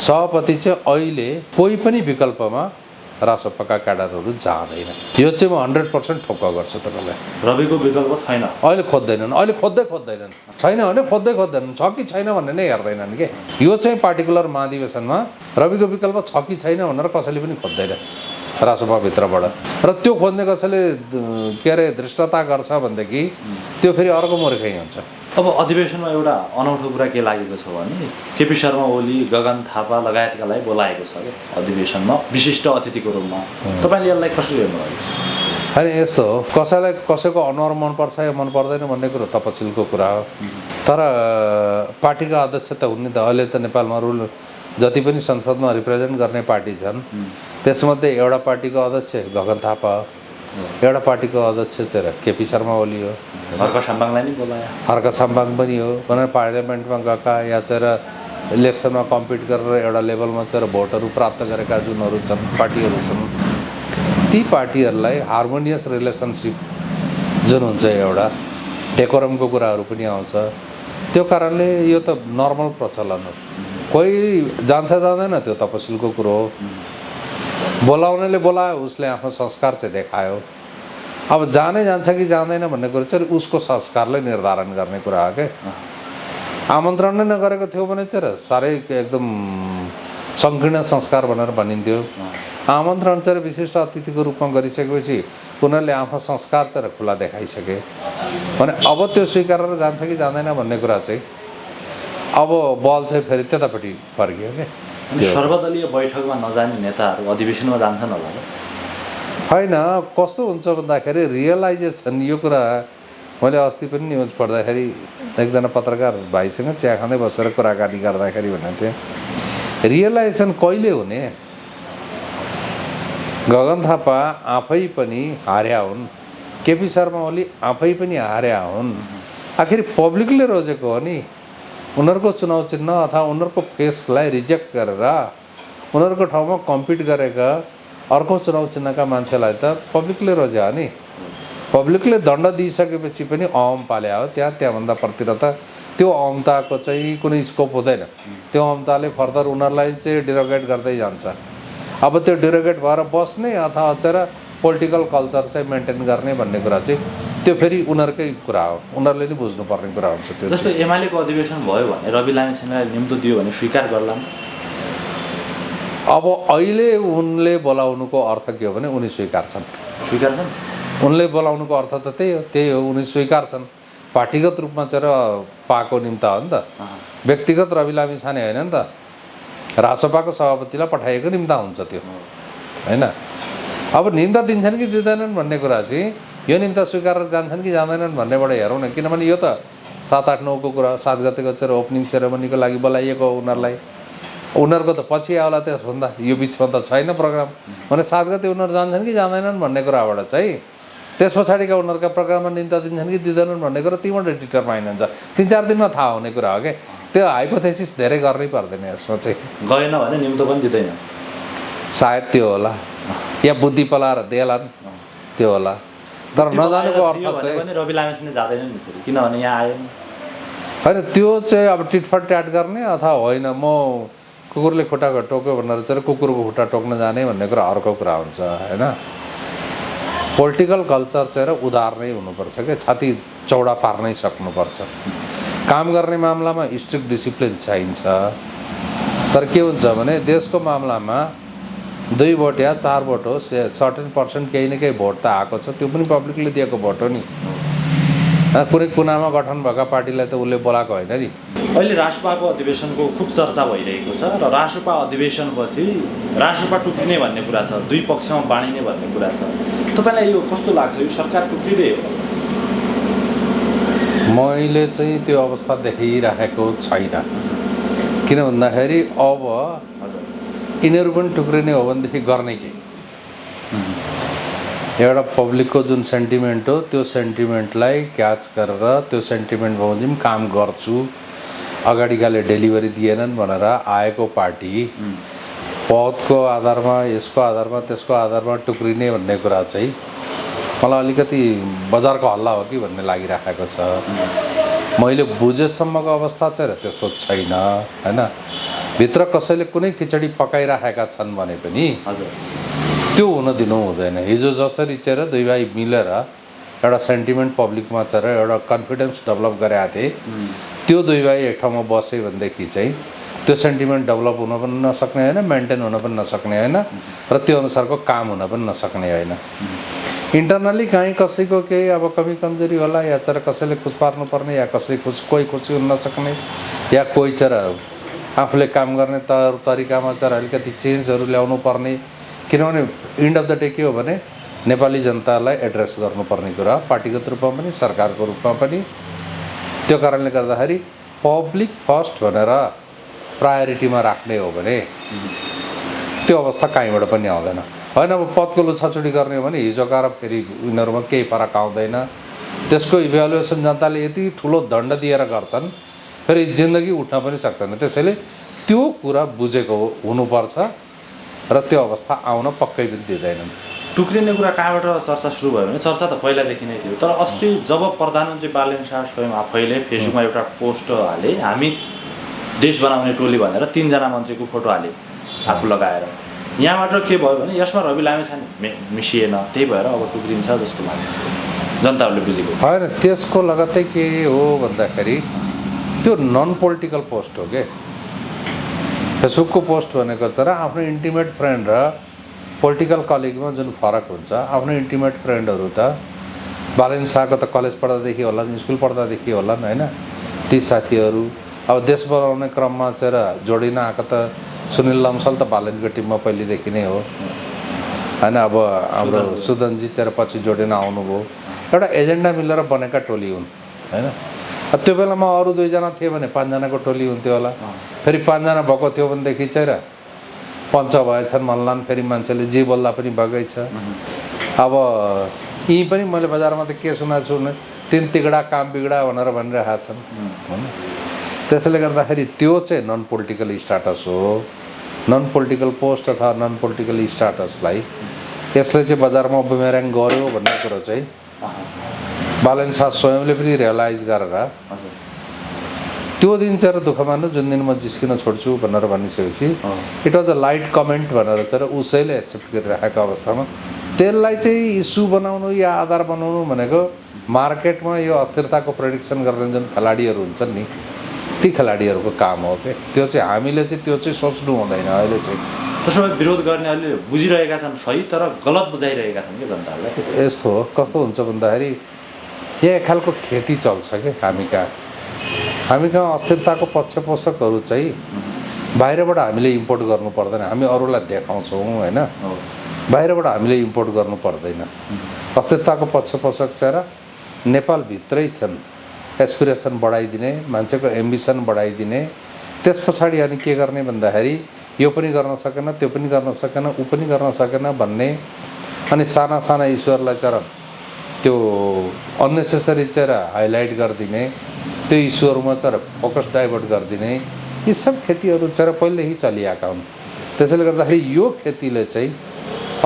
सभापति चाहिँ अहिले कोही पनि विकल्पमा रासपाका क्याडरहरू जाँदैन। यो चाहिँ म 100% ठोक्का गर्छु तपाईँलाई। रविको विकल्प छैन अहिले खोज्दैनन्, अहिले खोज्दैनन्, छैन भने खोज्दैनन्, छ कि छैन भन्ने नै हेर्दैनन् के। यो चाहिँ पार्टिकुलर महाधिवेशनमा रविको विकल्प छ कि छैन भनेर कसैले पनि खोज्दैन रासपाभित्रबाट। र त्यो खोज्ने कसैले के अरे धृष्टता गर्छ भनेदेखि त्यो फेरि अर्को मूर्खै हुन्छ। अब अधिवेशनमा एउटा अनौठो कुरा के लागेको छ भने केपी शर्मा ओली, गगन थापा लगायतकालाई बोलाएको छ क्या अधिवेशनमा विशिष्ट अतिथिको रूपमा। तपाईँले यसलाई कसरी हेर्नुभएको छ? होइन यस्तो हो, कसैलाई कसैको अनुहार मनपर्छ या मन पर्दैन भन्ने कुरो तपसिलको कुरा हो। तर पार्टीका अध्यक्ष त हुने त अहिले त नेपालमा रुल जति पनि संसदमा रिप्रेजेन्ट गर्ने पार्टी छन् त्यसमध्ये एउटा पार्टीको अध्यक्ष गगन थापा हो, एउटा पार्टीको अध्यक्ष चाहिँ केपी शर्मा ओली हो। हर्क साम्बाङलाई नि बोलायो, हर्क साम्बाङ पनि हो भनेर पार्लियामेन्टमा गएका या चाहिँ इलेक्सनमा कम्पिट गरेर एउटा लेभलमा चाहिँ भोटहरू प्राप्त गरेका जुनहरू छन् पार्टीहरू छन् ती पार्टीहरूलाई हार्मोनियस रिलेसनसिप जुन हुन्छ एउटा डेकोरमको कुराहरू पनि आउँछ। त्यो कारणले यो त नर्मल प्रचलन हो। कोही जान्छ जाँदैन त्यो तपसिलको कुरो हो। बोलाउनेले बोलायो, उसले आफ्नो संस्कार चाहिँ देखायो। अब जानै जान्छ कि जाँदैन भन्ने कुरो चाहिँ उसको संस्कारले निर्धारण गर्ने कुरा हो क्या। आमन्त्रण नै नगरेको थियो भने चाहिँ साह्रै एकदम सङ्कीर्ण संस्कार भनेर भनिन्थ्यो। आमन्त्रण चाहिँ विशिष्ट अतिथिको रूपमा गरिसकेपछि उनीहरूले आफ्नो संस्कार चाहिँ खुला देखाइसके भने अब त्यो स्वीकारेर जान्छ कि जाँदैन भन्ने कुरा चाहिँ अब बल चाहिँ फेरि त्यतापट्टि फर्कियो क्या। सर्वदलीय बैठकमा नजाने नेताहरू अधिवेशनमा जान्छन् होला? होइन, कस्तो हुन्छ भन्दाखेरि रियलाइजेसन यो कुरा मैले अस्ति पनि न्युज पढ्दाखेरि एकजना पत्रकार भाइसँग चिया खाँदै बसेर कुराकानी गर्दाखेरि भनेको थिएँ रियलाइजेसन कहिले हुने? गगन थापा आफै पनि हार्या हुन्, केपी शर्मा ओली आफै पनि हार्या हुन्। आखिर पब्लिकले रोजेको हो नि उनीहरूको चुनाव चिन्ह अथवा उनीहरूको फेसलाई रिजेक्ट गरेर उनीहरूको ठाउँमा कम्पिट गरेका अर्को चुनाव चिन्हका मान्छेलाई त पब्लिकले रोज्यो नि। पब्लिकले दण्ड दिइसकेपछि पनि अहम पाल्या हो त्यहाँभन्दा प्रतिर त त्यो अहमताको चाहिँ कुनै स्कोप हुँदैन। त्यो अहमताले फर्दर उनीहरूलाई चाहिँ डिरोगेट गर्दै जान्छ। अब त्यो डिरोगेट भएर बस्ने अथवा चाहिँ पोलिटिकल कल्चर चाहिँ मेन्टेन गर्ने भन्ने कुरा चाहिँ त्यो फेरि उनीहरूकै कुरा हो, उनीहरूले नै बुझ्नुपर्ने कुरा हुन्छ। त्यो जस्तो एमालेको अधिवेशन भयो भने रवि लामिछानेलाई निम्तो दियो भने स्वीकार गर्ला नि? अब अहिले उनले बोलाउनुको अर्थ के हो भने उनी स्वीकार्छन्। उनले बोलाउनुको अर्थ त त्यही हो, उनी स्वीकार्छन्। पार्टीगत रूपमा चाहिँ पाएको निम्ता हो नि त, व्यक्तिगत रवि लामिछाने होइन नि त, रासपाको सभापतिलाई पठाइएको निम्ता हुन्छ त्यो होइन। अब निम्ता दिन्छन् कि दिँदैनन् भन्ने कुरा चाहिँ यो निम्ता स्वीकारेर जान्छन् कि जाँदैनन् भन्नेबाट हेरौँ न। किनभने यो त 7, 8, 9 को कुरा 7 गतेको चाहिँ ओपनिङ सेरेमनीको लागि बोलाइएको हो उनीहरूलाई। उनीहरूको त पछि आउला, त्यसभन्दा यो बिचमा त छैन प्रोग्राम भने 7 गते उनीहरू जान्छन् कि जाँदैनन् भन्ने कुराबाट चाहिँ त्यस पछाडिका उनीहरूका प्रोग्राममा निम्ता दिन्छन् कि दिँदैनन् भन्ने कुरा तीबाट डिटरमाइन हुन्छ। 3-4 दिनमा थाहा हुने कुरा हो क्या। त्यो हाइपोथेसिस धेरै गर्नै पर्दैन यसमा चाहिँ। गएन भने निम्तो पनि दिँदैन सायद त्यो होला, या बुद्धि पलाएर देलान् त्यो होला। तर नजानुको अर्थ चाहिँ रवि लामिछाने जाँदैन नि फेरि, किनभने यहाँ आएन होइन। त्यो चाहिँ अब टिटफट ट्याट गर्ने अथवा होइन म कुकुरले खुट्टा टोक्यो भनेर चाहिँ कुकुरको खुट्टा टोक्न जाने भन्ने कुरा अर्को कुरा हुन्छ होइन। पोलिटिकल कल्चर चाहिँ उदार नै हुनुपर्छ क्या, छाती चौडा पार्नै सक्नुपर्छ। काम गर्ने मामलामा स्ट्रिक्ट डिसिप्लिन चाहिन्छ। तर के हुन्छ भने देशको मामलामा 2 भोट या 4 भोट हो, सर्टेन पर्सेन्ट केही न केही भोट त आएको छ, त्यो पनि पब्लिकले दिएको भोट हो नि। कुनै कुनामा गठन भएका पार्टीलाई त उसले बोलाएको होइन नि। अहिले रासपाको अधिवेशनको खुब चर्चा भइरहेको छ र रासपा अधिवेशनपछि रासपा टुक्रिने भन्ने कुरा छ, 2 पक्षमा बाँडिने भन्ने कुरा छ। तपाईँलाई यो कस्तो लाग्छ? यो सरकार टुक्रिँदै हो? मैले चाहिँ त्यो अवस्था देखिराखेको छैन। किन भन्दाखेरि अब यिनीहरू पनि टुक्रिने हो भनेदेखि गर्ने के? एउटा पब्लिकको जुन सेन्टिमेन्ट हो त्यो सेन्टिमेन्टलाई क्याच गरेर त्यो सेन्टिमेन्ट बमोजिम काम गर्छु, अगाडिकाले डेलिभरी दिएनन् भनेर आएको पार्टी पदको आधारमा, यसको आधारमा, त्यसको आधारमा टुक्रिने भन्ने कुरा चाहिँ मलाई अलिकति बजारको हल्ला हो कि भन्ने लागिराखेको छ। मैले बुझेसम्मको अवस्था चाहिँ त्यस्तो छैन होइन। भित्र कसैले कुनै खिचडी पकाइराखेका छन् भने पनि हजुर त्यो हुन दिनु हुँदैन। हिजो जसरी चाहिँ दुई भाइ मिलेर एउटा सेन्टिमेन्ट पब्लिकमा चाहिँ एउटा कन्फिडेन्स डेभलप गरेका थिए, त्यो दुई भाइ एक ठाउँमा बसे भनेदेखि चाहिँ त्यो सेन्टिमेन्ट डेभलप हुन पनि नसक्ने होइन, मेन्टेन हुन पनि नसक्ने होइन, र त्यो अनुसारको काम हुन पनि नसक्ने होइन। इन्टरनली कहीँ कसैको केही अब कमी कमजोरी होला, या चाहिँ कसैले खुस पार्नुपर्ने, या कोही खुसी हुन नसक्ने, या कोही चाहिँ आफूले काम गर्ने तरिकामा चाहिँ अलिकति चेन्जहरू ल्याउनु पर्ने। किनभने इन्ड अफ द डे के हो भने नेपाली जनतालाई एड्रेस गर्नुपर्ने कुरा पार्टीगत रूपमा पनि सरकारको रूपमा पनि। त्यो कारणले गर्दाखेरि पब्लिक फर्स्ट भनेर प्रायोरिटीमा राख्ने हो भने त्यो अवस्था कहीँबाट पनि आउँदैन। होइन अब पदको लुछाचुडी गर्ने हो भने हिजो गएर फेरि उनीहरूमा केही फरक आउँदैन। त्यसको इभ्यालुएसन जनताले यति ठुलो दण्ड दिएर गर्छन्, फेरि जिन्दगी उठ्न पनि सक्दैन। त्यसैले त्यो कुरा बुझेको हुनुपर्छ र त्यो अवस्था आउन पक्कै पनि दिँदैनन्। टुक्रिने कुरा कहाँबाट चर्चा सुरु भयो भने चर्चा त पहिलादेखि नै थियो, तर अस्ति जब प्रधानमन्त्री बालेन शाह स्वयं आफैले फेसबुकमा एउटा पोस्ट हाले, हामी देश बनाउने टोली भनेर 3 जना मन्त्रीको फोटो हाले आफू लगाएर, यहाँबाट के भयो भने यसमा रवि लामिछाने मिसिएन, त्यही भएर अब टुक्रिन्छ जस्तो लाग्छ जनताहरूले बुझेको होइन। त्यसको लगत्तै के हो भन्दाखेरि त्यो नन पोलिटिकल पोस्ट हो के। फेसबुकको पोस्ट भनेको चाहिँ आफ्नो इन्टिमेट फ्रेन्ड र पोलिटिकल कलिगमा जुन फरक हुन्छ। आफ्नो इन्टिमेट फ्रेन्डहरू त बालेन शाहको त कलेज पढ्दादेखि होला, स्कुल पढ्दादेखि होला होइन, ती साथीहरू अब देश बनाउने क्रममा चाहिँ जोडिन आएको त सुनिल लम्साल त बालेनको टिममा पहिलेदेखि नै हो होइन। अब हाम्रो सुदनजी चाहिँ पछि जोडिन आउनुभयो। एउटा एजेन्डा मिलेर बनेका टोली हुन् होइन। त्यो बेलामा अरू 2 जना थिए भने 5 जनाको टोली हुन्थ्यो होला। फेरि 5 जना भएको थियो भनेदेखि चाहिँ पञ्च भएछन् भन्लान्, फेरि मान्छेले जे बोल्दा पनि भएकै छ। अब यहीँ पनि मैले बजारमा त के सुनेको छु भने 3 तिगडा काम बिगडा भनेर भनिरहेका छन् होइन। त्यसैले गर्दाखेरि त्यो चाहिँ नन पोलिटिकल स्ट्याटस हो। नन पोलिटिकल पोस्ट अथवा नन पोलिटिकल स्ट्याटसलाई यसले चाहिँ बजारमा बुमेराङ गर्यो भन्ने कुरो चाहिँ बालेन शाह स्वयंले पनि रियलाइज गरेर त्यो दिन चाहिँ दुःख मान्नु, जुन दिन म जिस्किन छोड्छु भनेर भनिसकेपछि it was a light comment भनेर चाहिँ उसैले एक्सेप्ट गरिरहेको अवस्थामा त्यसलाई चाहिँ इस्यु बनाउनु या आधार बनाउनु भनेको मार्केटमा यो अस्थिरताको प्रेडिक्सन गर्ने जुन खेलाडीहरू हुन्छन् नि, ती खेलाडीहरूको काम हो के। त्यो चाहिँ हामीले चाहिँ त्यो चाहिँ सोच्नु हुँदैन। अहिले चाहिँ त्यसो भए विरोध गर्नेहरूले बुझिरहेका छन् सही, तर गलत बुझाइरहेका छन् कि जनतालाई। यस्तो हो, कस्तो हुन्छ भन्दाखेरि यहाँ एक खालको खेती चल्छ कि हामी कहाँ अस्थिरताको पक्षपोषकहरू चाहिँ बाहिरबाट हामीले इम्पोर्ट गर्नु पर्दैन, हामी अरूलाई देखाउँछौँ होइन। बाहिरबाट हामीले इम्पोर्ट गर्नु पर्दैन। अस्थिरताको पक्षपोषक चाहिँ नेपालभित्रै छन्। एस्पिरेसन बढाइदिने, मान्छेको एम्बिसन बढाइदिने, त्यस पछाडि अनि के गर्ने भन्दाखेरि यो पनि गर्न सकेन, त्यो पनि गर्न सकेन, ऊ पनि गर्न सकेन भन्ने, अनि साना साना इस्युहरूलाई चाहिँ त्यो अननेसेसरी चाहिँ हाइलाइट गरिदिने, त्यो इस्युहरूमा चाहिँ फोकस डाइभर्ट गरिदिने, यी सब खेतीहरू चाहिँ पहिलेदेखि चलिआएका हुन्। त्यसैले गर्दाखेरि यो खेतीले चाहिँ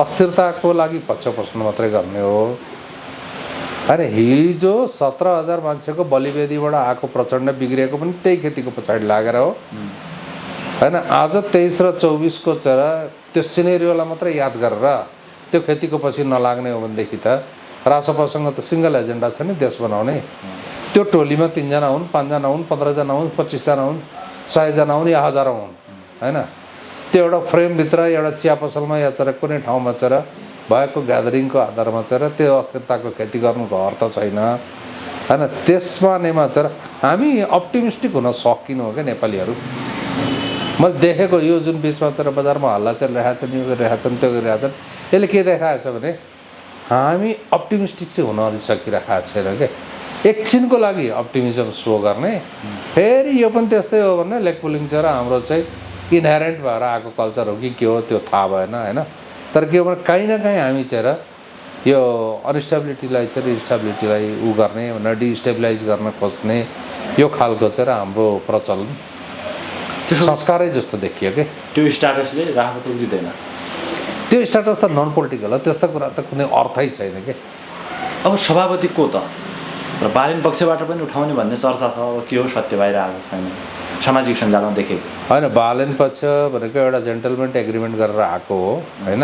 अस्थिरताको लागि पक्षपोषण मात्रै गर्ने हो। अरे हिजो 17,000 मान्छेको बलिवेदीबाट आएको प्रचण्ड बिग्रिएको पनि त्यही खेतीको पछाडि लागेर हो होइन। आज 23 र 24 को चाहिँ त्यो सिनेरियोलाई मात्रै याद गरेर त्यो खेतीको पछि नलाग्ने हो भनेदेखि त रासपासँग त सिङ्गल एजेन्डा छ नि देश बनाउने। त्यो टोलीमा 3 जना हुन्, 5 जना हुन्, 15 जना हुन्, 25 जना हुन्, 100 जना हुन् या हजारौँ हुन् होइन। त्यो एउटा फ्रेमभित्र एउटा चिया पसलमा या चाहिँ कुनै ठाउँमा चाहिँ भएको ग्यादरिङको आधारमा चाहिँ त्यो अस्थिरताको खेती गर्नुको अर्थ छैन होइन। त्यसमा नेमा चाहिँ हामी अप्टिमिस्टिक हुन सकिनु हो क्या नेपालीहरू। मैले देखेको यो जुन बिचमा चाहिँ बजारमा हल्ला चलिरहेको छ, यो गरिरहेको छन्, त्यो गरिरहेको छन्, यसले के देखाएको छ भने हामी अप्टिमिस्टिक चाहिँ हुन अलि सकिरहेको छैन क्या। एकछिनको लागि अप्टिमिजम सो गर्ने, फेरि यो पनि त्यस्तै हो भने लेग पुलिङ चाहिँ हाम्रो चाहिँ इनहेरेन्ट भएर आएको कल्चर हो कि के हो त्यो थाहा भएन होइन। तर के हो भने कहीँ न कहीँ हामी चाहिँ यो अनस्टेबिलिटीलाई चाहिँ स्टेबिलिटीलाई उ गर्ने भनेर डिस्टेबिलाइज गर्न खोज्ने यो खालको चाहिँ हाम्रो प्रचलन संस्कारै जस्तो देखियो कि। त्यो स्ट्याटसले राख्न टुक्रिँदैन। त्यो स्ट्याटस त नन पोलिटिकल हो, त्यस्तो कुरा त कुनै अर्थै छैन कि। अब सभापति को त र बालेन पक्षबाट पनि उठाउने भन्ने चर्चा छ। अब के हो सत्य बाहिर आएको छैन। सामाजिक सञ्जालमा देखेको। होइन, बालेन पक्ष भनेको एउटा जेन्टलमेन्ट एग्रिमेन्ट गरेर आएको हो होइन।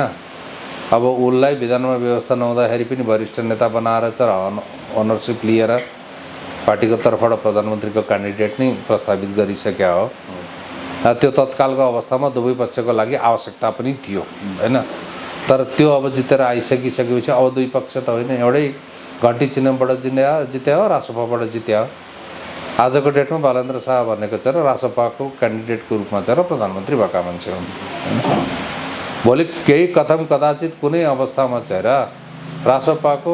अब उसलाई विधानमा व्यवस्था नहुँदाखेरि पनि वरिष्ठ नेता बनाएर चाहिँ अनरसिप लिएर पार्टीको तर्फबाट प्रधानमन्त्रीको क्यान्डिडेट नै प्रस्तावित गरिसक्या हो। त्यो तत्कालको अवस्थामा दुवै पक्षको लागि आवश्यकता पनि थियो होइन। तर त्यो अब जितेर आइसकिसकेपछि अब दुई पक्ष त होइन, एउटै घन्टी चिन्हबाट जित्या हो, रासोपाबाट जित्या हो। आजको डेटमा बालेन्द्र शाह भनेको चाहिँ रासोपाको क्यान्डिडेटको रूपमा चाहिँ प्रधानमन्त्री भएका मान्छे हुन् होइन। भोलि केही कथम कदाचित कुनै अवस्थामा चाहिँ रासोपाको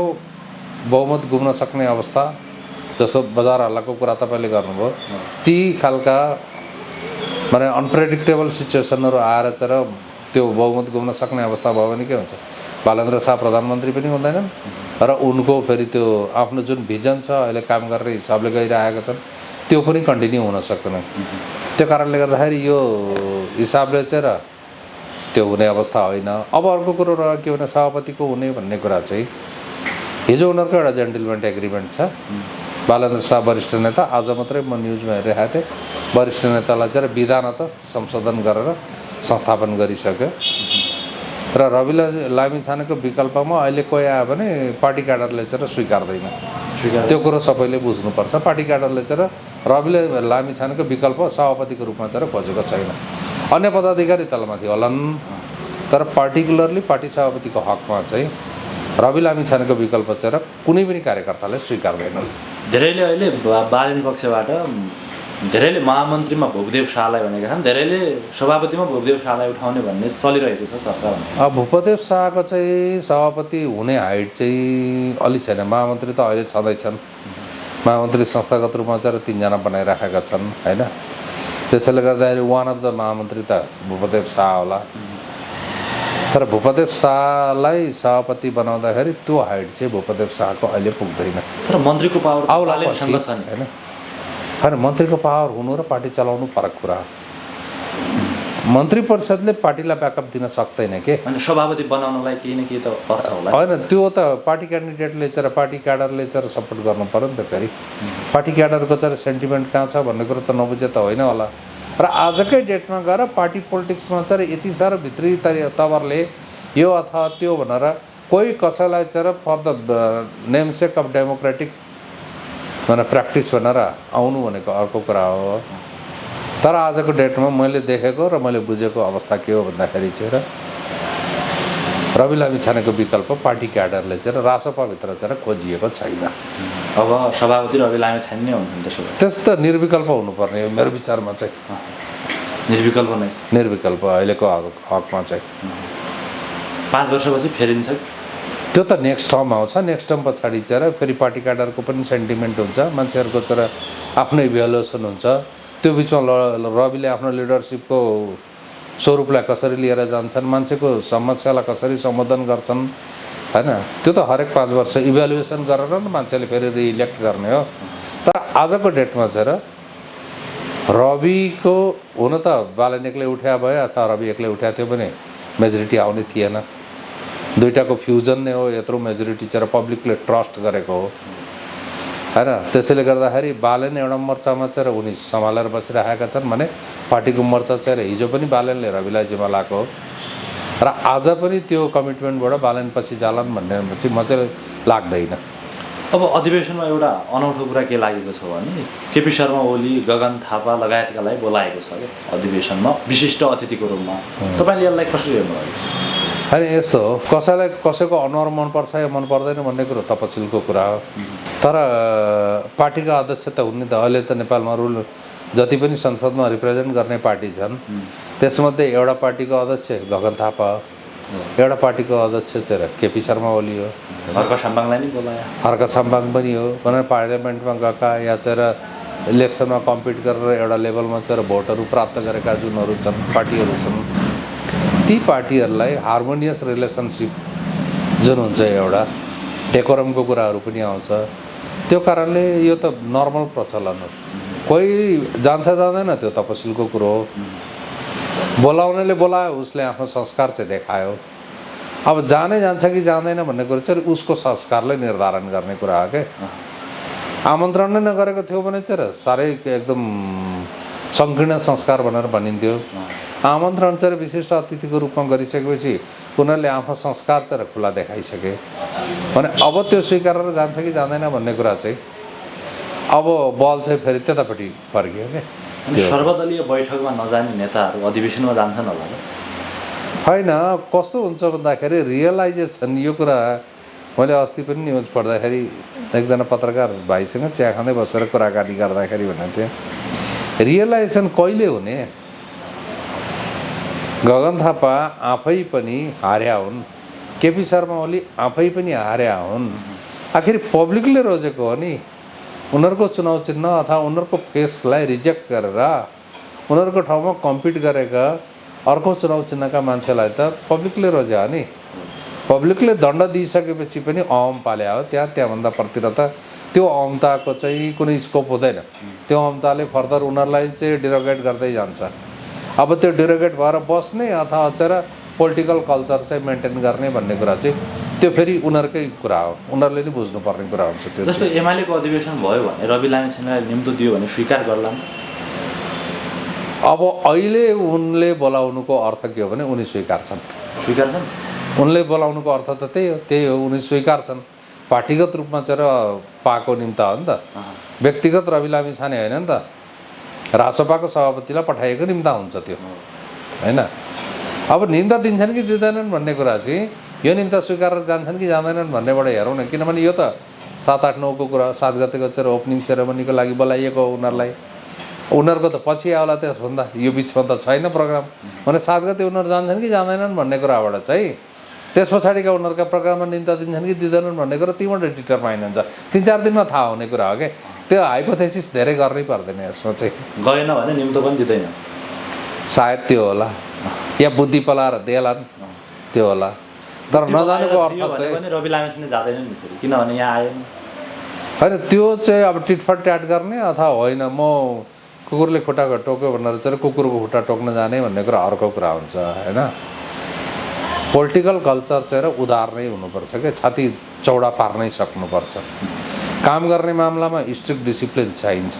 बहुमत गुम्न सक्ने अवस्था, जस्तो बजार हल्लाको कुरा तपाईँले गर्नुभयो, ती खालका माने अनप्रेडिक्टेबल सिचुएसनहरू आएर चाहिँ त्यो बहुमत गुम्न सक्ने अवस्था भयो भने के हुन्छ, बालेन्द्र शाह प्रधानमन्त्री पनि हुँदैनन् र उनको फेरि त्यो आफ्नो जुन भिजन छ अहिले काम गर्ने हिसाबले गइरहेका छन् त्यो पनि कन्टिन्यू हुन सक्दैन। त्यो कारणले गर्दाखेरि यो हिसाबले चाहिँ त्यो हुने अवस्था होइन। अब अर्को कुरो रह्यो के भने सभापतिको हुने भन्ने कुरा चाहिँ हिजो उनीहरूको एउटा जेन्टलमेन्ट एग्रिमेन्ट छ। बालेन्द्र शाह वरिष्ठ नेता, आज मात्रै म न्युजमा हेरिरहेको थिएँ, वरिष्ठ नेतालाई चाहिँ विधान त संशोधन गरेर संस्थापन गरिसक्यो र रवि लामिछानेको विकल्पमा अहिले कोही आयो भने पार्टी क्याडरले चाहिँ स्वीकार्दैन। त्यो कुरो सबैले बुझ्नुपर्छ। पार्टी क्याडरले चाहिँ रवि लामिछानेको विकल्प सभापतिको रूपमा चाहिँ खोजेको छैन। अन्य पदाधिकारी तलमाथि होलान्, तर पार्टिकुलरली पार्टी सभापतिको हकमा चाहिँ रवि लामिछानेको विकल्प चाहिँ कुनै पनि कार्यकर्ताले स्वीकार्दैनन्। धेरैले अहिले बालेन पक्षबाट धेरैले महामन्त्रीमा भूपदेव शाहलाई भनेका छन्, धेरैले सभापतिमा भूपदेव शाहलाई उठाउने भन्ने चलिरहेको छ चर्चा। अब भूपदेव शाहको चाहिँ सभापति हुने हाइट चाहिँ अलि छैन। महामन्त्री त अहिले छँदैछन्, महामन्त्री संस्थागत रूपमा चाहिँ 3 जना बनाइराखेका छन् होइन। त्यसैले गर्दाखेरि वान अफ द महामन्त्री त भूपदेव शाह होला। तर भूपदेव शाहलाई सभापति बनाउँदाखेरि त्यो हाइट चाहिँ भूपदेव शाहको अहिले पुग्दैन। तर मन्त्रीको पावर आउलासँग छ नि होइन। होइन, मन्त्रीको पावर हुनु र पार्टी चलाउनु फरक कुरा हो। मन्त्री परिषदले पार्टीलाई ब्याकअप दिन सक्दैन के। अनि सभापति बनाउनलाई केही न केही त अर्थ होला होइन, त्यो त पार्टी क्यान्डिडेटले चाहिँ पार्टी क्याडरले चाहिँ सपोर्ट गर्नु पऱ्यो नि त। फेरि पार्टी क्याडरको चाहिँ सेन्टिमेन्ट कहाँ छ भन्ने कुरो त नबुझे त होइन होला। र आजकै डेटमा गएर पार्टी पोलिटिक्समा चाहिँ यति साह्रो भित्री तवरले यो अथवा त्यो भनेर कोही कसैलाई चाहिँ for the namesake of democratic भनेर प्र्याक्टिस भनेर आउनु भनेको अर्को कुरा हो। तर आजको डेटमा मैले देखेको र मैले बुझेको अवस्था के हो भन्दाखेरि चाहिँ रवि लामिछानेको विकल्प पार्टी क्याडरले चाहिँ रासोपाभित्र चाहिँ खोजिएको छैन। अब सभापति रवि लामिछाने नै हुन्छन् त्यस्तो त निर्विकल्प हुनुपर्ने हो मेरो विचारमा चाहिँ। निर्विकल्प नै निर्विकल्प अहिलेको हकमा चाहिँ 5 वर्षपछि फेरिन्छ। त्यो त नेक्स्ट टर्म आउँछ। नेक्स्ट टर्म पछाडि चाहिँ फेरि पार्टी क्याडरको पनि सेन्टिमेन्ट हुन्छ, मान्छेहरूको चाहिँ आफ्नो इभ्यालुएसन हुन्छ। त्यो बिचमा रविले आफ्नो लिडरसिपको स्वरूपलाई कसरी लिएर जान्छन्, मान्छेको समस्यालाई कसरी सम्बोधन गर्छन् होइन। त्यो त हरेक 5 वर्ष इभ्यालुएसन गरेर न मान्छेले फेरि रिइलेक्ट गर्ने हो। तर आजको डेटमा चाहिँ रविको हुन त बालेन एक्लै उठ्या भयो अथवा रवि एक्लै उठ्या थियो भने मेजोरिटी आउने थिएन। दुईटाको फ्युजन नै हो। यत्रो मेजोरिटी चाहिँ पब्लिकले ट्रस्ट गरेको हो होइन। त्यसैले गर्दाखेरि बालेन एउटा मोर्चामा चाहिँ उनी सम्हालेर बसिरहेका छन् भने पार्टीको मोर्चा चाहिँ हिजो पनि बालेनले रविलाई जिम्मा लाएको हो र आज पनि त्यो कमिटमेन्टबाट बालेन पछि जालान् भन्ने चाहिँ म चाहिँ लाग्दैन। अब अधिवेशनमा एउटा अनौठो कुरा के लागेको छ भने केपी शर्मा ओली, गगन थापा लगायतकालाई बोलाएको छ क्या अधिवेशनमा विशिष्ट अतिथिको रूपमा। तपाईँले यसलाई कसरी हेर्नुभएको छ? होइन, यस्तो हो, कसैलाई कसैको अनुहार मनपर्छ या मन पर्दैन भन्ने कुरो तपसिलको कुरा हो। तर पार्टीका अध्यक्ष त हुने त अहिले त नेपालमा रुल जति पनि संसदमा रिप्रेजेन्ट गर्ने पार्टी छन् त्यसमध्ये एउटा पार्टीको अध्यक्ष गगन थापा हो, एउटा पार्टीको अध्यक्ष चाहिँ केपी शर्मा ओली हो। हर्क साम्बाङलाई नि बोलायो। हर्क साम्बाङ पनि हो भनेर पार्लियामेन्टमा गएका या चाहिँ इलेक्सनमा कम्पिट गरेर एउटा लेभलमा चाहिँ भोटहरू प्राप्त गरेका जुनहरू छन् पार्टीहरू छन्, ती पार्टीहरूलाई हार्मोनियस रिलेसनसिप जुन हुन्छ एउटा डेकोरमको कुराहरू पनि आउँछ। त्यो कारणले यो त नर्मल प्रचलन हो। कोही जान्छ जाँदैन त्यो तपसिलको कुरो हो। बोलाउनेले बोलायो, उसले आफ्नो संस्कार चाहिँ देखायो। अब जानै जान्छ कि जाँदैन भन्ने कुरो चाहिँ उसको संस्कारले निर्धारण गर्ने कुरा हो क्या। आमन्त्रण नै नगरेको थियो भने चाहिँ साह्रै एकदम सङ्कीर्ण संस्कार भनेर भनिन्थ्यो। आमन्त्रण चाहिँ विशिष्ट अतिथिको रूपमा गरिसकेपछि उनीहरूले आफ्नो संस्कार चाहिँ खुला देखाइसके भने अब त्यो स्वीकारेर जान्छ कि जाँदैन भन्ने कुरा चाहिँ अब बल चाहिँ फेरि त्यतापट्टि फर्कियो क्या। अनि सर्वदलीय बैठकमा नजाने नेताहरू अधिवेशनमा जान्छन् होला र? होइन, कस्तो हुन्छ भन्दाखेरि रियलाइजेसन यो कुरा मैले अस्ति पनि न्युज पढ्दाखेरि एकजना पत्रकार भाइसँग चिया खाँदै बसेर कुराकानी गर्दाखेरि भनेको थिएँ रियलाइजेसन कहिले हुने? गगन थापा आफै पनि हार्या हुन्, केपी शर्मा ओली आफै पनि हार्या हुन्, आखिर पब्लिकले रोजेको हो नि। उनीहरूको चुनाव चिन्ह अथवा उनीहरूको फेसलाई रिजेक्ट गरेर उनीहरूको ठाउँमा कम्पिट गरेका अर्को चुनाव चिन्हका मान्छेलाई त पब्लिकले रोज्यो हो नि। पब्लिकले दण्ड दिइसकेपछि पनि अहम पाल्या हो त्यहाँभन्दा प्रतिर त त्यो अहमताको चाहिँ कुनै स्कोप हुँदैन। त्यो अहमताले फर्दर उनीहरूलाई चाहिँ डिरोगेट गर्दै जान्छ। अब त्यो डिरोगेट भएर बस्ने अथवा अचेर पोलिटिकल कल्चर चाहिँ मेन्टेन गर्ने भन्ने कुरा चाहिँ त्यो फेरि उनीहरूकै कुरा हो, उनीहरूले नै बुझ्नुपर्ने कुरा हुन्छ। त्यो जस्तो एमालेको अधिवेशन भयो भने रवि लामिछानेलाई निम्तो दियो भने स्वीकार गर्ला नि? अब अहिले उनले बोलाउनुको अर्थ के हो भने उनी स्वीकार्छन्। उनले बोलाउनुको अर्थ त त्यही हो, उनी स्वीकार्छन्। पार्टीगत रूपमा चाहिँ पाएको निम्ता हो नि त, व्यक्तिगत रवि लामिछाने होइन नि त, रासपाको सभापतिलाई पठाइएको निम्ता हुन्छ त्यो होइन। अब निम्ता दिन्छन् कि दिँदैनन् भन्ने कुरा चाहिँ यो निम्ता स्वीकारेर जान्छन् कि जाँदैनन् भन्नेबाट हेरौँ न। किनभने यो त 7, 8, 9 को कुरा 7 गतेको चाहिँ ओपनिङ सेरेमनीको लागि बोलाइएको हो उनीहरूलाई। उनीहरूको त पछि आउला, त्यसभन्दा यो बिचमा त छैन प्रोग्राम भने 7 गते उनीहरू जान्छन् कि जाँदैनन् भन्ने कुराबाट चाहिँ त्यस पछाडिका उनीहरूका प्रोग्राममा निम्ता दिन्छन् कि दिँदैनन् भन्ने कुरा त्यहीँबाट डिटरमाइन हुन्छ। 3-4 दिनमा थाहा हुने कुरा हो क्या। त्यो हाइपोथेसिस धेरै गर्नै पर्दैन यसमा चाहिँ। गएन भने निम्तो पनि दिँदैन सायद त्यो होला, या बुद्धि पलाएर देलान् त्यो होला। तर नजानुको अर्थ चाहिँ रवि लामिछाने जाँदैन नि फेरि, किनभने यहाँ आएन होइन। त्यो चाहिँ अब टिटफट ट्याट गर्ने अथवा होइन म कुकुरले खुट्टा टोक्यो भनेर चाहिँ कुकुरको खुट्टा टोक्न जाने भन्ने कुरा अर्को कुरा हुन्छ होइन। पोलिटिकल कल्चर चाहिँ उदार नै हुनुपर्छ क्या, छाती चौडा पार्नै सक्नुपर्छ। काम गर्ने मामलामा स्ट्रिक्ट डिसिप्लिन चाहिन्छ।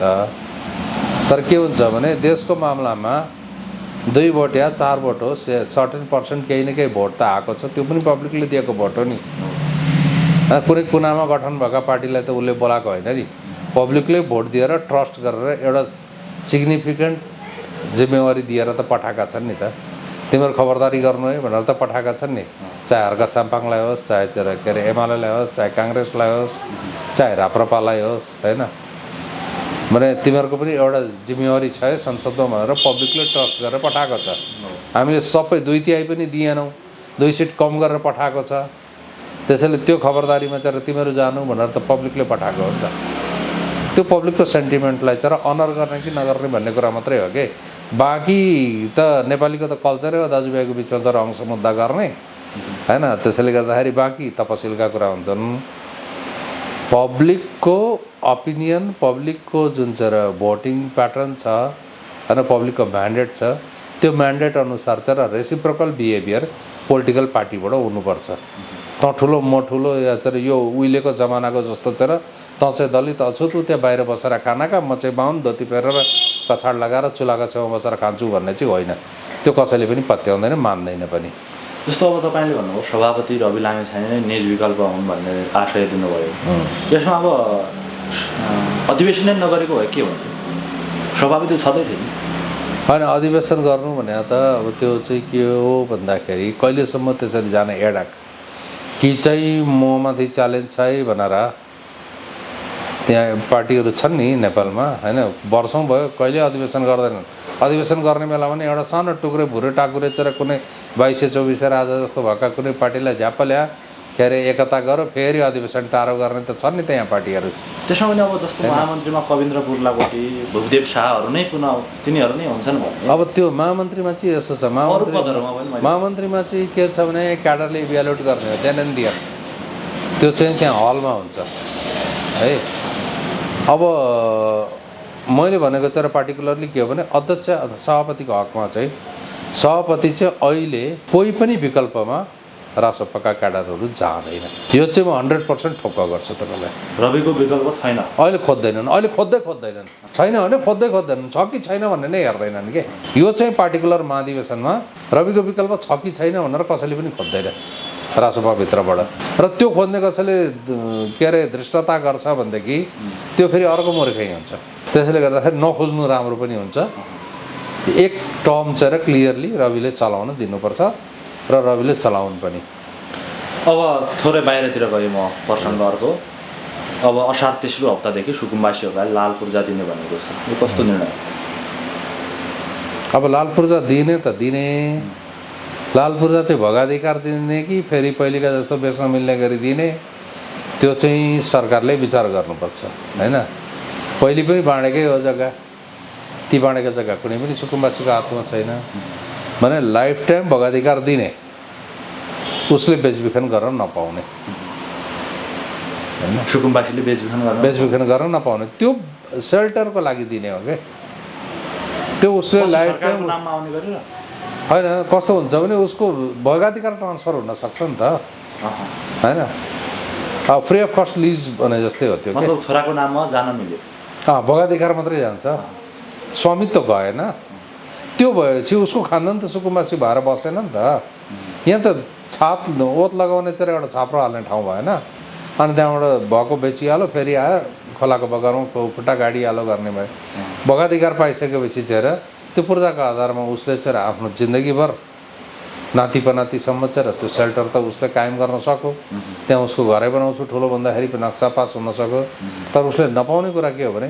तर के हुन्छ भने देशको मामलामा 2 भोट या 4 भोट हो, सर्टेन पर्सेन्ट केही न केही भोट त आएको छ, त्यो पनि पब्लिकले दिएको भोट हो नि। कुनै कुनामा गठन भएका पार्टीलाई त उसले बोलाएको होइन नि, पब्लिकले भोट दिएर ट्रस्ट गरेर एउटा सिग्निफिकेन्ट जिम्मेवारी दिएर त पठाएका छन् नि त। तिमीहरू खबरदारी गर्नु है भनेर त पठाएका छन् नि। चाहे हर्का साम्पाङलाई होस्, चाहे के अरे एमालेलाई होस्, चाहे काङ्ग्रेसलाई होस्, चाहे राप्रपालाई होस् होइन। भने तिमीहरूको पनि एउटा जिम्मेवारी छ है संसदमा भनेर पब्लिकले ट्रस्ट गरेर पठाएको छ। हामीले सबै 2/3 पनि दिएनौँ, 2 सिट कम गरेर पठाएको छ। त्यसैले त्यो खबरदारीमा चाहिँ तिमीहरू जानु भनेर त पब्लिकले पठाएको हो नि त। त्यो पब्लिकको सेन्टिमेन्टलाई चाहिँ अनर गर्ने कि नगर्ने भन्ने कुरा मात्रै हो कि। बाँकी त नेपालीको त कल्चरै हो दाजुभाइको बिचमा चाहिँ अंश मुद्दा गर्ने होइन। त्यसैले गर्दाखेरि बाँकी तपसिलका कुरा हुन्छन्। पब्लिकको ओपिनियन, पब्लिकको जुन चाहिँ भोटिङ प्याटर्न छ होइन, पब्लिकको म्यान्डेट छ, त्यो म्यान्डेट अनुसार चाहिँ रेसिप्रोकल बिहेभियर पोलिटिकल पार्टीबाट हुनुपर्छ। त ठुलो म ठुलो या चाहिँ यो उहिलेको जमानाको जस्तो चाहिँ त चाहिँ दलित अछुत त्यहाँ बाहिर बसेर खानाका, म चाहिँ बाहुन धोती फेरेर कछाड लगाएर चुलाको छेउमा बसेर खान्छु भन्ने चाहिँ होइन। त्यो कसैले पनि पत्याउँदैन, मान्दैन पनि। जस्तो अब तपाईँले भन्नुभयो सभापति रवि लामिछाने नै निर्विकल्प हुन् भन्ने आशय दिनुभयो। यसमा अब अधिवेशन नगरेको भए के हुन्थ्यो? सभापति छँदै थियो नि होइन। अधिवेशन गर्नु भने त अब त्यो चाहिँ के हो भन्दाखेरि कहिलेसम्म त्यसरी जाने एडाक कि चाहिँ ममाथि च्यालेन्ज छ है भनेर त्यहाँ पार्टीहरू छन् नि नेपालमा होइन। वर्षौँ भयो कहिले अधिवेशन गर्दैनन्। अधिवेशन गर्ने बेलामा पनि एउटा सानो टुक्रे भुरे टाकुरे चाहिँ कुनै 22-24 राजा जस्तो भएका कुनै पार्टीलाई झ्याप्प ल्या के अरे एकता गर, फेरि अधिवेशन टाढो गर्ने त छन् नि त्यहाँ पार्टीहरू। त्यसमा पनि अब जस्तो महामन्त्रीमा कविन्द्र बुर्लाकोटी, भूपदेव शाहहरू नै पुनः तिनीहरू नै हुन्छन् भने अब त्यो महामन्त्रीमा चाहिँ यस्तो छ, महामन्त्रीमा चाहिँ के छ भने क्याडरले इभ्यालुएट गर्ने हो, देन एन्ड देयर त्यो चाहिँ त्यहाँ हलमा हुन्छ है। अब मैले भनेको चाहिँ पार्टिकुलरली के हो भने अध्यक्ष सभापतिको हकमा चाहिँ सभापति चाहिँ अहिले कोही पनि विकल्पमा रासपाका क्याडरहरू जाँदैन। यो चाहिँ म 100% ठोक्का गर्छु तपाईँलाई। रविको विकल्प छैन अहिले खोज्दैनन्, अहिले खोज्दैनन्, छैन भने खोज्दैनन्, छ कि छैन भन्ने नै हेर्दैनन् के। यो चाहिँ पार्टिकुलर महाधिवेशनमा रविको विकल्प छ कि छैन भनेर कसैले पनि खोज्दैन रासपाभित्रबाट। र त्यो खोज्ने कसैले के अरे धृष्टता गर्छ भनेदेखि त्यो फेरि अर्को मूर्खै हुन्छ। त्यसैले गर्दाखेरि नखोज्नु राम्रो पनि हुन्छ। एक टर्म चाहिँ क्लियरली रविले चलाउन दिनुपर्छ र रविले चलाउनु पनि। अब थोरै बाहिरतिर गएँ म प्रसङ्ग अर्को। अब असार तेस्रो हप्तादेखि सुकुम्बासीहरूलाई लाल पूर्जा दिने भनेको छ, यो कस्तो निर्णय? अब लाल पूर्जा दिने त दिने, लाल पूर्जा चाहिँ भोगाधिकार दिने कि फेरि पहिलेका जस्तो बेच्न मिल्ने गरी दिने, त्यो चाहिँ सरकारले विचार गर्नुपर्छ होइन। पहिले पनि बाँडेकै हो जग्गा, ती बाँडेको जग्गा कुनै पनि सुकुम्बासीको हातमा छैन भने लाइफ टाइम भोगाधिकार दिने, उसले बेचबिखन गर्न नपाउने होइन। सुकुम्बासीले बेचबिखन गर्न नपाउने, त्यो सेल्टरको लागि दिने हो क्या। त्यो उसले लाइफ टाइम नाममा आउने गरेर होइन। कस्तो हुन्छ भने उसको भोगाधिकार ट्रान्सफर हुनसक्छ नि त होइन। अब फ्री अफ कस्ट लिज भने जस्तै हो त्यो, मतलब छोराको नाममा जान मिल्यो। भोगाधिकार मात्रै जान्छ, स्वामित्व गएन। त्यो भएपछि उसको खानदान त सुकुम्बासी भएर बसेन नि त। यहाँ त छाप ओत लगाउने चाहिँ एउटा छाप्रो हाल्ने ठाउँ भएन। अनि त्यहाँबाट भएको बेचिहाल्यो, फेरि आयो खोलाको बगरमा खुट्टा गाडिहाल्यो गर्ने भयो। भोगाधिकार पाइसकेपछि चाहिँ त्यो पूर्जाको आधारमा उसले चाहिँ आफ्नो जिन्दगीभर नाति पनातिसम्म चाहिँ त्यो सेल्टर त उसले कायम गर्न सक्यो। त्यहाँ उसको घरै बनाउँछु ठुलो भन्दाखेरि नक्सा पास हुन सक्यो। तर उसले नपाउने कुरा के हो भने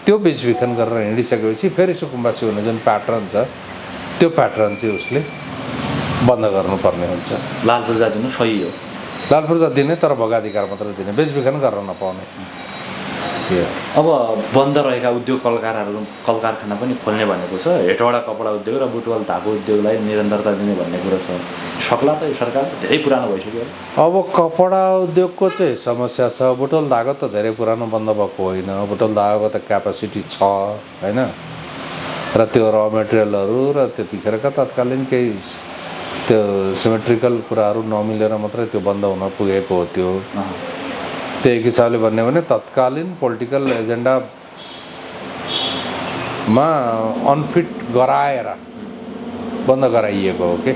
त्यो बेचबिखन गरेर हिँडिसकेपछि फेरि सुकुम्बासी हुने जुन प्याटर्न छ त्यो प्याटर्न चाहिँ उसले बन्द गर्नुपर्ने हुन्छ। लाल पूर्जा दिनु सही हो, लाल पूर्जा दिने तर भोगाधिकार मात्र दिने, बेचबिखन गर्न नपाउने। अब बन्द रहेका उद्योग कल कारखाना पनि खोल्ने भनेको छ। हेटौडा कपडा उद्योग र बुटवल धागो उद्योगलाई निरन्तरता दिने भन्ने कुरा छ। सक्ला त यो सरकार धेरै पुरानो भइसक्यो। अब कपडा उद्योगको चाहिँ समस्या छ, बुटवल धागो त धेरै पुरानो बन्द भएको होइन। बुटवल धागोको त क्यापासिटी छ होइन, र त्यो र मेटेरियलहरू र त्यतिखेरका तत्कालीन केही त्यो सिमेट्रिकल कुराहरू नमिलेर मात्रै त्यो बन्द हुन पुगेको हो। त्यो त्यही हिसाबले भन्यो भने तत्कालीन पोलिटिकल एजेन्डामा अनफिट गराएर बन्द गराइएको हो कि।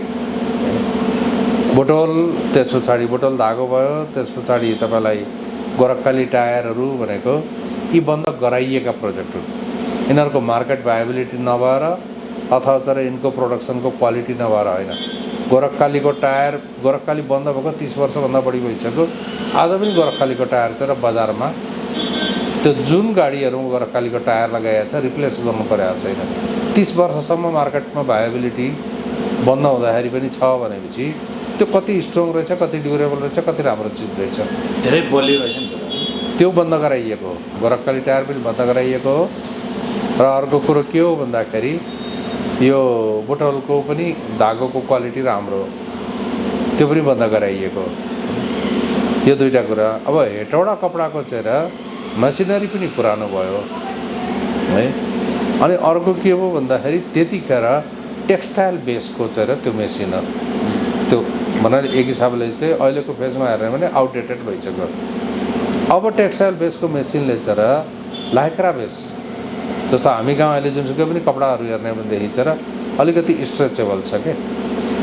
बुटवल, त्यस पछाडि बुटवल धागो भयो, त्यस पछाडि तपाईँलाई गोरखकाली टायरहरू भनेको यी बन्द गराइएका प्रोजेक्टहरू। यिनीहरूको मार्केट भाइबिलिटी नभएर अथवा तर यिनको प्रोडक्सनको क्वालिटी नभएर होइन। गोरखकालीको टायर, गोरखकाली बन्द भएको 30 वर्षभन्दा बढी भइसक्यो। आज पनि गोरखकालीको टायर चाहिँ बजारमा त्यो जुन गाडीहरूमा गोरखकालीको टायर लगाएको छ रिप्लेस गर्नु परेको छैन। 30 वर्षसम्म मार्केटमा भाइबिलिटी बन्द हुँदाखेरि पनि छ भनेपछि त्यो कति स्ट्रङ रहेछ, कति ड्युरेबल रहेछ, कति राम्रो चिज रहेछ। धेरै बलियो रहेछ नि त्यो बन्द गराइएको हो। गोरखकाली टायर पनि बन्द गराइएको हो। र अर्को कुरो के हो भन्दाखेरि यो बुटवलको पनि धागोको क्वालिटी राम्रो हो, त्यो पनि बन्द गराइएको हो। यो दुईवटा कुरा। अब हेटौडा कपडाको चाहिँ मेसिनरी पनि पुरानो भयो है। अनि अर्को के हो भन्दाखेरि त्यतिखेर टेक्सटाइल बेसको चाहिँ त्यो मेसिन हो। त्यो भन्नाले एक हिसाबले चाहिँ अहिलेको फेजमा हेर्ने भने आउटडेटेड भइसक्यो। अब टेक्सटाइल बेसको मेसिनले चाहिँ लाइक्रा बेस जस्तो हामी गाउँ अहिले जुनसुकै पनि कपडाहरू हेर्ने भनेदेखि चाहिँ अलिकति स्ट्रेचेबल छ कि।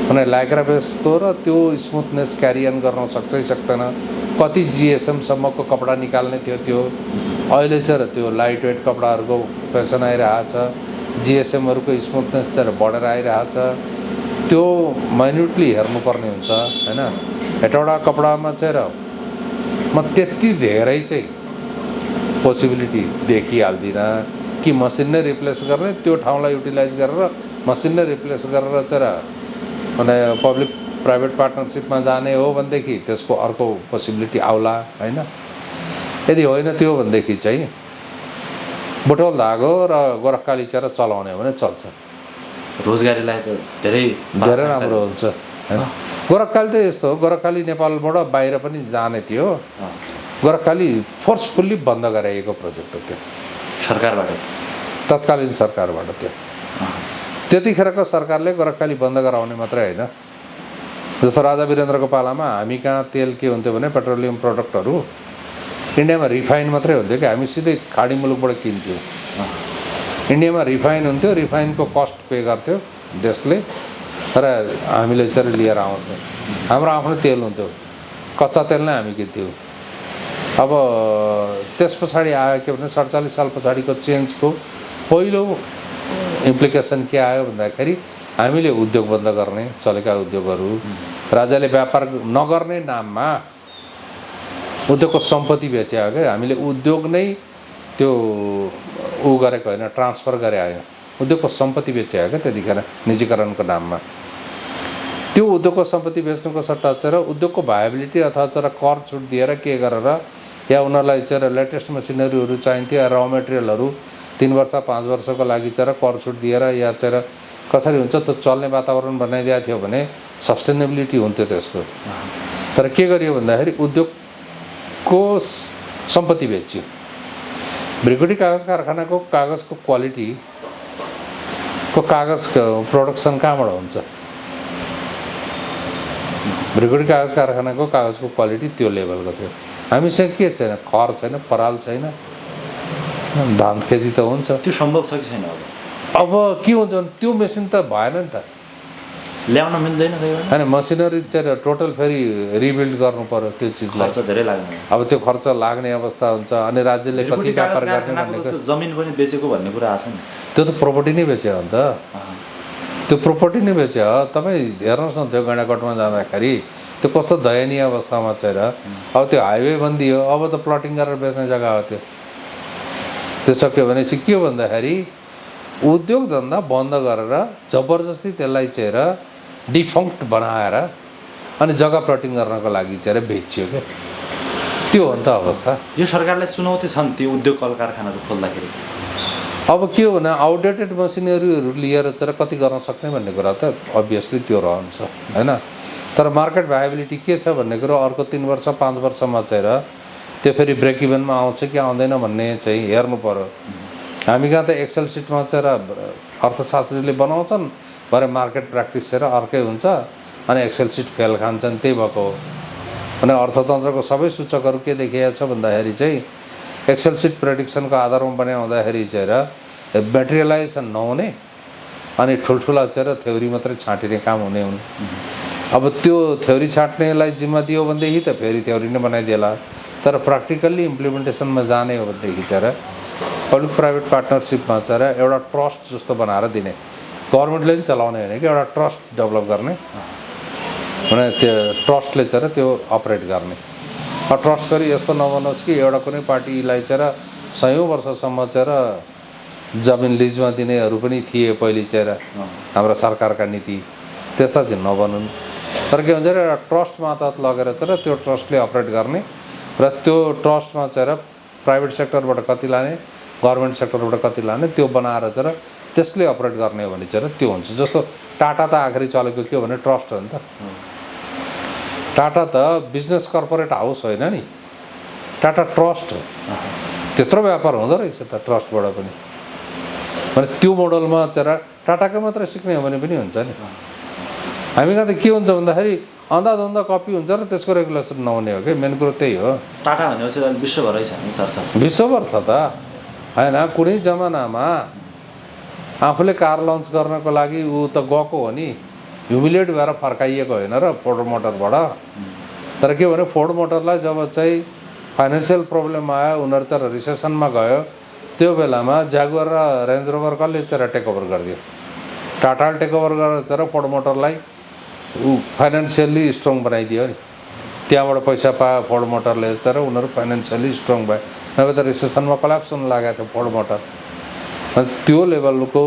अनि लाइक्रा बेसको र त्यो स्मुथनेस क्यारियन गर्न सक्छ कि सक्दैन। कति जिएसएमसम्मको कपडा निकाल्ने थियो, त्यो अहिले चाहिँ त्यो लाइट वेट कपडाहरूको फेसन आइरहेछ। जिएसएमहरूको स्मुथनेस चाहिँ बढेर आइरहेछ। त्यो माइन्युटली हेर्नुपर्ने हुन्छ होइन। हेटौडा कपडामा चाहिँ म त्यति धेरै चाहिँ पोसिबिलिटी देखिहाल्दिनँ कि मसिन नै रिप्लेस गर्ने, त्यो ठाउँलाई युटिलाइज गरेर मसिन नै रिप्लेस गरेर चाहिँ भने पब्लिक प्राइभेट पार्टनरसिपमा जाने हो भनेदेखि त्यसको अर्को पोसिबिलिटी आउला होइन। यदि होइन त्यो भनेदेखि चाहिँ बुटवल धागो र गोरखकाली चाहिँ चलाउने हो भने चल्छ। रोजगारीलाई त धेरै राम्रो हुन्छ होइन। गोरखकाली त यस्तो हो, गोरखकाली नेपालबाट बाहिर पनि जाने थियो। गोरखकाली फोर्सफुल्ली बन्द गराइएको प्रोजेक्ट हो त्यो सरकारबाट, तत्कालीन सरकारबाट। त्यो त्यतिखेरको सरकारले गोरखकाली बन्द गराउने मात्रै होइन, जस्तो राजा वीरेन्द्रको पालामा हामी कहाँ तेल के हुन्थ्यो भने पेट्रोलियम प्रडक्टहरू इन्डियामा रिफाइन मात्रै हुन्थ्यो कि हामी सिधै खाडी मुलुकबाट किन्थ्यौँ। इन्डियामा रिफाइन हुन्थ्यो, रिफाइनको कस्ट पे गर्थ्यो देशले र हामीले चाहिँ लिएर आउँथ्यौँ। हाम्रो आफ्नो तेल हुन्थ्यो, कच्चा तेल नै हामी किन्थ्यौँ। अब त्यस पछाडि आयो के भने 47 साल पछाडिको चेन्जको पहिलो इम्प्लिकेसन के आयो भन्दाखेरि हामीले उद्योग बन्द गर्ने, चलेका उद्योगहरू, राजाले व्यापार नगर्ने नाममा उद्योगको सम्पत्ति बेच्यो क्या। हामीले उद्योग नै त्यो गरेको होइन, ट्रान्सफर गरे आयो, उद्योगको सम्पत्ति बेच्यो क्या त्यतिखेर निजीकरणको नाममा। त्यो उद्योगको सम्पत्ति बेच्नुको सट्टा चाहिँ उद्योगको भाइबिलिटी अथवा चाहिँ कर छुट दिएर के गरेर या उनीहरूलाई चाहिँ लेटेस्ट मसिनरीहरू चाहिन्थ्यो या र मेटेरियलहरू 3 वर्ष 5 वर्षको लागि चाहिँ कर छुट दिएर या चाहिँ कसरी हुन्छ त्यो चल्ने वातावरण बनाइदिएको थियो भने सस्टेनेबिलिटी हुन्थ्यो त्यसको। तर के गरियो भन्दाखेरि उद्योगको सम्पत्ति बेच्यो। भ्रिकुटी कागज कारखानाको कागजको क्वालिटीको कागजको प्रोडक्सन कहाँबाट हुन्छ? भ्रिकुटी कागज कारखानाको कागजको क्वालिटी त्यो लेभलको थियो। हामीसँग के छैन? खर छैन, पराल छैन, धान खेती त हुन्छ। त्यो सम्भव छ कि छैन? अब के हुन्छ भने त्यो मेसिन त भएन नि त, ल्याउन मिल्दैन होइन। मसिनरी चाहिँ टोटल फेरि रिबिल्ड गर्नु पर्यो त्यो चिजलाई, खर्च धेरै लाग्ने। अब त्यो खर्च लाग्ने अवस्था हुन्छ। अनि राज्यले कति व्यापार गर्ने भनेको जमिन पनि बेचेको भन्ने कुरा आछ नि। त्यो त प्रोपर्टी नै बेच्यो हो नि त, त्यो प्रोपर्टी नै बेच्यो। तपाईँ हेर्नुहोस् न त्यो गैँडाकोटमा जाँदाखेरि त्यो कस्तो दयनीय अवस्थामा चाहिँ र अब त्यो हाइवे बन्दियो, अब त प्लटिङ गरेर बेच्ने जग्गा हो त्यो। त्यो सक्यो भनेपछि के हो भन्दाखेरि उद्योग धन्दा बन्द गरेर जबरजस्ती त्यसलाई चाहिँ डिफङ्क्ट बनाएर अनि जग्गा प्लटिङ गर्नको लागि चाहिँ बेच्यो क्या। त्यो हो नि त अवस्था। यो सरकारलाई चुनौती छन् ती उद्योग कल कारखानाहरू खोल्दाखेरि। अब के हो भने आउटडेटेड मसिनरीहरू लिएर चाहिँ कति गर्न सक्ने भन्ने कुरा त अभियसली त्यो रहन्छ होइन। तर मार्केट भाइबिलिटी के छ भन्ने कुरो अर्को 3 वर्ष 5 वर्षमा चाहिँ त्यो फेरि ब्रेक इभनमा आउँछ कि आउँदैन भन्ने चाहिँ हेर्नु पर्यो। हामी कहाँ त एक्सेल सिटमा चाहिँ अर्थशास्त्रीले बनाउँछन्, भरे मार्केट प्र्याक्टिस चाहिँ अर्कै हुन्छ अनि एक्सेल सिट फेल खान्छन्। त्यही भएको हो भने अर्थतन्त्रको सबै सूचकहरू के देखिएको छ भन्दाखेरि चाहिँ एक्सेल सिट प्रेडिक्सनको आधारमा बनाउँदाखेरि चाहिँ मेटेरियलाइजेसन नहुने अनि ठुल्ठुला चाहिँ थ्योरी मात्रै छाँटिने काम हुने हुन्। अब त्यो थ्योरी छाट्नेलाई जिम्मा दियो भनेदेखि त फेरि थ्योरी नै बनाइदिएला। तर प्र्याक्टिकल्ली इम्प्लिमेन्टेसनमा जाने हो भनेदेखि चाहिँ पब्लिक प्राइभेट पार्टनरसिपमा चाहिँ एउटा ट्रस्ट जस्तो बनाएर दिने, गभर्मेन्टले पनि चलाउने होइन कि एउटा ट्रस्ट डेभलप गर्ने भने त्यो ट्रस्टले चाहिँ त्यो अपरेट गर्ने। ट्रस्ट फेरि यस्तो नबनोस् कि एउटा कुनै पार्टीलाई चाहिँ 100औं वर्षसम्म चाहिँ जमिन लिजमा दिनेहरू पनि थिए पहिले चाहिँ हाम्रो सरकारका नीति, त्यस्ता चाहिँ नबनुन्। तर के भन्छ एउटा ट्रस्ट मातहत लगेर चाहिँ त्यो ट्रस्टले अपरेट गर्ने र त्यो ट्रस्टमा चाहिँ प्राइभेट सेक्टरबाट कति लाने, गभर्मेन्ट सेक्टरबाट कति लाने त्यो बनाएर चाहिँ त्यसले अपरेट गर्ने हो भने चाहिँ त्यो हुन्छ। जस्तो टाटा त आखिरी चलेको के हो भने ट्रस्ट हो नि त। टाटा त बिजनेस कर्पोरेट हाउस होइन नि, टाटा ट्रस्ट हो। त्यत्रो व्यापार हुँदो रहेछ त ट्रस्टबाट पनि। भने त्यो मोडलमा चाहिँ टाटाकै मात्रै सिक्ने हो भने पनि हुन्छ नि। हामी कहाँ त के हुन्छ भन्दाखेरि अन्धाधुन्दा कपी हुन्छ र त्यसको रेगुलेसन नहुने हो कि मेन कुरो त्यही हो। टाटा भनेपछि विश्वभरै छ नि चर्चा छ। विश्वभर छ त होइन। कुनै जमानामा आफूले कार लन्च गर्नको लागि ऊ त गएको हो नि, ह्युमिलेट भएर फर्काइएको होइन र फोर्ड मोटरबाट। तर के भने फोर्ड मोटरलाई जब चाहिँ फाइनेन्सियल प्रब्लम आयो, उनीहरू चाहिँ रिसेसनमा गयो, त्यो बेलामा ज्यागुआर र रेन्ज रोभर कसले चाहिँ टेकओभर गरिदियो? टाटाले टेकओभर गरेर चाहिँ फोर्ड मोटरलाई फाइनेन्सियल्ली स्ट्रङ बनाइदियो नि। त्यहाँबाट पैसा पायो फोर्ड मोटरले चाहिँ उनीहरू फाइनेन्सियल्ली स्ट्रङ भयो। नभए त रिसेसनमा कल्याप्स हुन लागेको थियो फोर्ड मोटर। त्यो लेभलको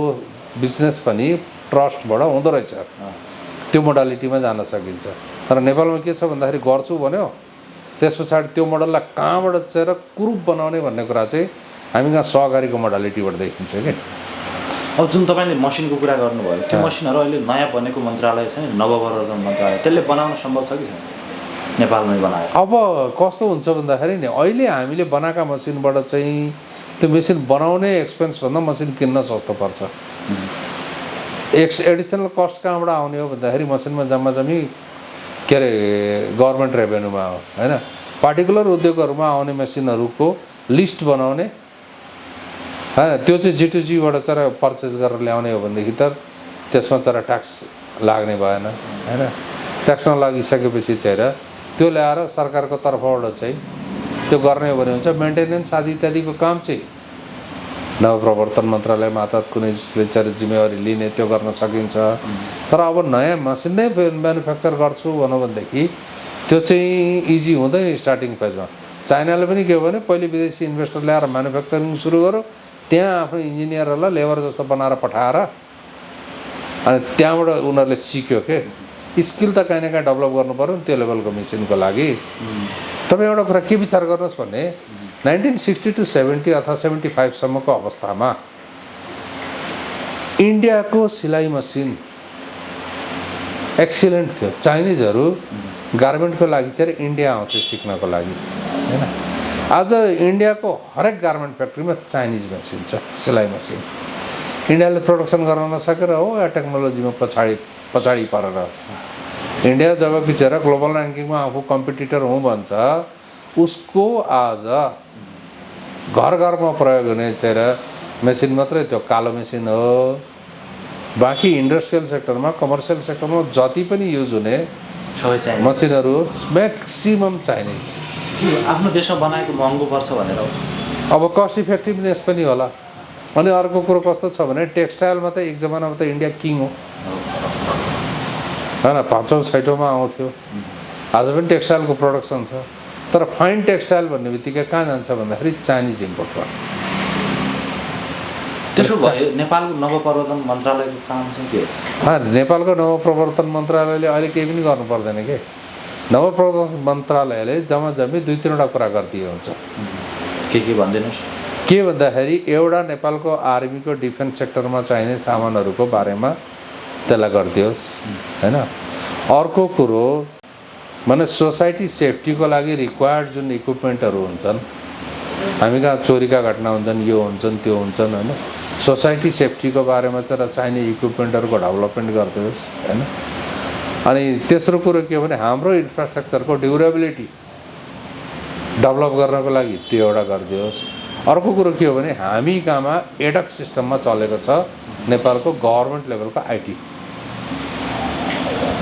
बिजनेस पनि ट्रस्टबाट हुँदो रहेछ। त्यो मोडालिटीमा जान सकिन्छ। तर नेपालमा के छ भन्दाखेरि गर्छु भन्यो, त्यस पछाडि त्यो मोडललाई कहाँबाट चाहिँ कुरूप बनाउने भन्ने कुरा चाहिँ हामी कहाँ सहकारीको मोडालिटीबाट देखिन्छ कि। अब जुन तपाईँले मसिनको कुरा गर्नुभयो, त्यो मसिनहरू अहिले नयाँ बनेको मन्त्रालय छ नि, नवप्रवर्धन मन्त्रालय, त्यसले बनाउन सम्भव छ कि छैन? नेपालमै बनायो। अब कस्तो हुन्छ भन्दाखेरि नि अहिले हामीले बनाएका मसिनबाट चाहिँ त्यो मेसिन बनाउने एक्सपेन्सभन्दा मसिन किन्न सस्तो पर्छ। एडिसनल कस्ट कहाँबाट आउने हो भन्दाखेरि मसिनमा जम्मा जम्मी के अरे गभर्मेन्ट रेभेन्यूमा हो होइन। पार्टिकुलर उद्योगहरूमा आउने मेसिनहरूको लिस्ट बनाउने होइन, त्यो चाहिँ G2Gबाट चाहिँ पर्चेस गरेर ल्याउने हो भनेदेखि त त्यसमा तर ट्याक्स लाग्ने भएन होइन। ट्याक्स नलागिसकेपछि चाहिँ त्यो ल्याएर सरकारको तर्फबाट चाहिँ त्यो गर्ने हो भने हुन्छ। मेन्टेनेन्स आदि इत्यादिको काम चाहिँ नवप्रवर्तन मन्त्रालय मार्फत कुनैले चाहिँ जिम्मेवारी लिने त्यो गर्न सकिन्छ। तर अब नयाँ मसिन नै म्यानुफ्याक्चर गर्छु भनौँ भनेदेखि त्यो चाहिँ इजी हुँदैन स्टार्टिङ फेजमा। चाइनाले पनि के हो भने पहिले विदेशी इन्भेस्टर ल्याएर म्यानुफ्याक्चरिङ सुरु गर्यो, त्यहाँ आफ्नो इन्जिनियरहरूलाई लेबर जस्तो बनाएर पठाएर अनि त्यहाँबाट उनीहरूले सिक्यो के स्किल त काहीँ न काहीँ डेभलप गर्नु पऱ्यो नि त्यो लेभलको मेसिनको लागि। तपाईँ एउटा कुरा के विचार गर्नुहोस् भने 1960 to 70 अथवा 75 सम्मको अवस्थामा इन्डियाको सिलाइ मसिन एक्सिलेन्ट थियो। चाइनिजहरू गार्मेन्टको लागि चाहिँ इन्डिया आउँथ्यो सिक्नको लागि होइन। आज इन्डियाको हरेक गार्मेन्ट फ्याक्ट्रीमा चाइनिज मेसिन छ, सिलाइ मसिन। इन्डियाले प्रोडक्सन गर्न नसकेर हो या टेक्नोलोजीमा पछाडि परेर। इन्डिया जब बिचरा ग्लोबल ऱ्याङ्किङमा आफू कम्पिटिटर हुँ भन्छ, उसको आज घर घरमा प्रयोग हुने चाहिँ मेसिन मात्रै त्यो कालो मेसिन हो। बाँकी इन्डस्ट्रियल सेक्टरमा कमर्सियल सेक्टरमा जति पनि युज हुने मसिनहरू म्याक्सिमम चाइनिज। कि आफ्नो देशमा बनाएको महँगो पर्छ भनेर अब कस्ट इफेक्टिभनेस पनि होला। अनि अर्को कुरो कस्तो छ भने टेक्सटाइलमा त एक जमानामा त इन्डिया किङ हो होइन, 5औं 6औँमा आउँथ्यो। आज पनि टेक्सटाइलको प्रोडक्सन छ। तर फाइन टेक्सटाइल भन्ने बित्तिकै कहाँ जान्छ भन्दाखेरि चाइनिज इम्पोर्टमा। त्यसो भए नेपालको नवप्रवर्तन मन्त्रालयको काम चाहिँ के हो? नेपालको नवप्रवर्तन मन्त्रालयले अहिले केही पनि गर्नु पर्दैन के। नवप्रवर्तन मन्त्रालयले जम्मी 2-3वटा कुरा गरिदिए हुन्छ। के भनिदिनुहोस्? के भन्दाखेरि एउटा नेपालको आर्मीको डिफेन्स सेक्टरमा चाहिने सामानहरूको बारेमा त्यसलाई गरिदियोस् होइन। अर्को कुरो माने सोसाइटी सेफ्टीको लागि रिक्वायर्ड जुन इक्विपमेन्टहरू हुन्छन्, हामी कहाँ चोरीका घटना हुन्छन्, यो हुन्छन् त्यो हुन्छन् होइन। सोसाइटी सेफ्टीको बारेमा चाहिँ चाहिने इक्विपमेन्टहरूको डेभलपमेन्ट गरिदियोस् होइन। अनि तेस्रो कुरो के हो भने हाम्रो इन्फ्रास्ट्रक्चरको ड्युरेबिलिटी डेभलप गर्नको लागि त्यो एउटा गरिदियोस्। अर्को कुरो के हो भने हामी कहाँमा एडक सिस्टममा चलेको छ नेपालको गभर्मेन्ट लेभलको आइटी।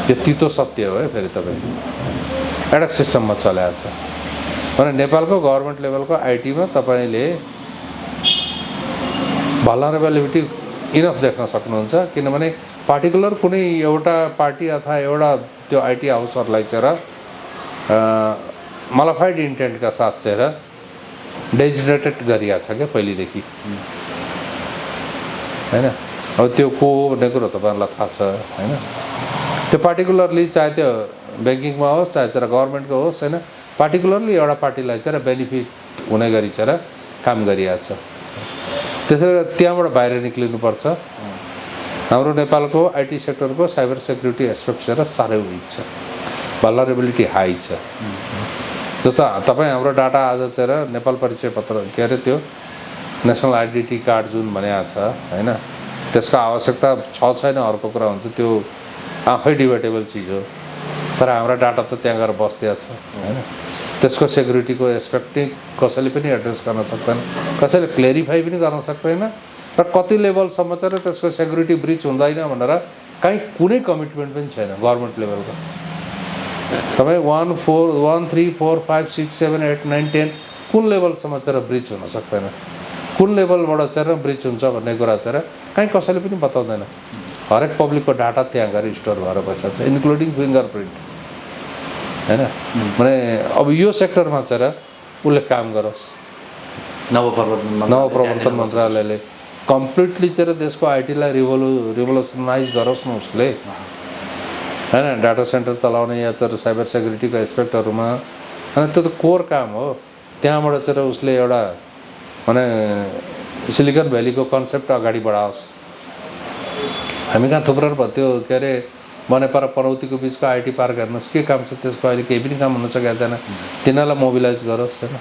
यो तितो सत्य हो है। फेरि तपाईँ एडक सिस्टममा चलेको छ भने नेपालको गभर्मेन्ट लेभलको आइटीमा तपाईँले भलनरेबिलिटी इनफ देख्न सक्नुहुन्छ। किनभने पार्टिकुलर कुनै एउटा पार्टी अथवा एउटा त्यो आइटी हाउसहरूलाई चाहिँ मलाफाइड इन्टेन्टका साथ चाहिँ डेजिग्नेटेड गरिएको छ क्या पहिलेदेखि होइन। अब त्यो को भन्ने कुरो तपाईँहरूलाई थाहा छ होइन। त्यो पार्टिकुलरली चाहे त्यो ब्याङ्किङमा होस् चाहे त्यो गभर्मेन्टको होस् होइन, पार्टिकुलरली एउटा पार्टीलाई चाहिँ बेनिफिट हुने गरी चाहिँ काम गरिरहेको छ। त्यसैले त्यहाँबाट बाहिर निक्लिनुपर्छ। हाम्रो नेपालको आइटी सेक्टरको साइबर सेक्युरिटी एस्पेक्ट चाहिँ साह्रै विक छ, भलनरेबिलिटी हाई छ। जस्तो तपाईँ हाम्रो डाटा आज चाहिँ नेपाल परिचय पत्र के अरे त्यो नेसनल आइडेन्टिटी कार्ड जुन भनेको छ होइन, त्यसको आवश्यकता छ छैन अर्को कुरा हुन्छ, त्यो आफै डिबेटेबल चिज हो। तर हाम्रो डाटा त त्यहाँ गएर बस्दिया छ होइन। त्यसको सेक्युरिटीको एस्पेक्ट नै कसैले पनि एड्रेस गर्न सक्दैन, कसैले क्लेरिफाई पनि गर्न सक्दैन। र कति लेभलसम्म चाहिँ त्यसको सेक्युरिटी ब्रिच हुँदैन भनेर कहीँ कुनै कमिटमेन्ट पनि छैन गभर्मेन्ट लेभलको। तपाईँ 1, 4, 1, 3, 4, 5, 6, 7, 8, 9, 10 कुन लेभलसम्म चाहिँ ब्रिच हुन सक्दैन, कुन लेभलबाट चाहिँ ब्रिच हुन्छ भन्ने कुरा चाहिँ कहीँ कसैले पनि बताउँदैन। हरेक पब्लिकको डाटा त्यहाँ गएर स्टोर भएर बसेको छ, इन्क्लुडिङ फिङ्गरप्रिन्ट होइन। माने अब यो सेक्टरमा चाहिँ उसले काम गरोस्। नवप्रवर्तन मन्त्रालयले कम्प्लिटली चाहिँ देशको आइटीलाई रिभोल्युसनाइज गरोस् न उसले होइन। डाटा सेन्टर चलाउने या चाहिँ साइबर सेक्युरिटीको एस्पेक्टहरूमा अनि त्यो त कोर काम हो। त्यहाँबाट चाहिँ उसले एउटा माने सिलिकन भ्यालीको कन्सेप्ट अगाडि बढाओस्। हामी कहाँ थुप्रो त्यो के अरे बनेपा र पनौतीको बिचको आइटी पार्क हेर्नुहोस् के काम छ त्यसको, अहिले केही पनि काम हुन सकेको छैन। तिनीहरूलाई मोबिलाइज गरोस् होइन।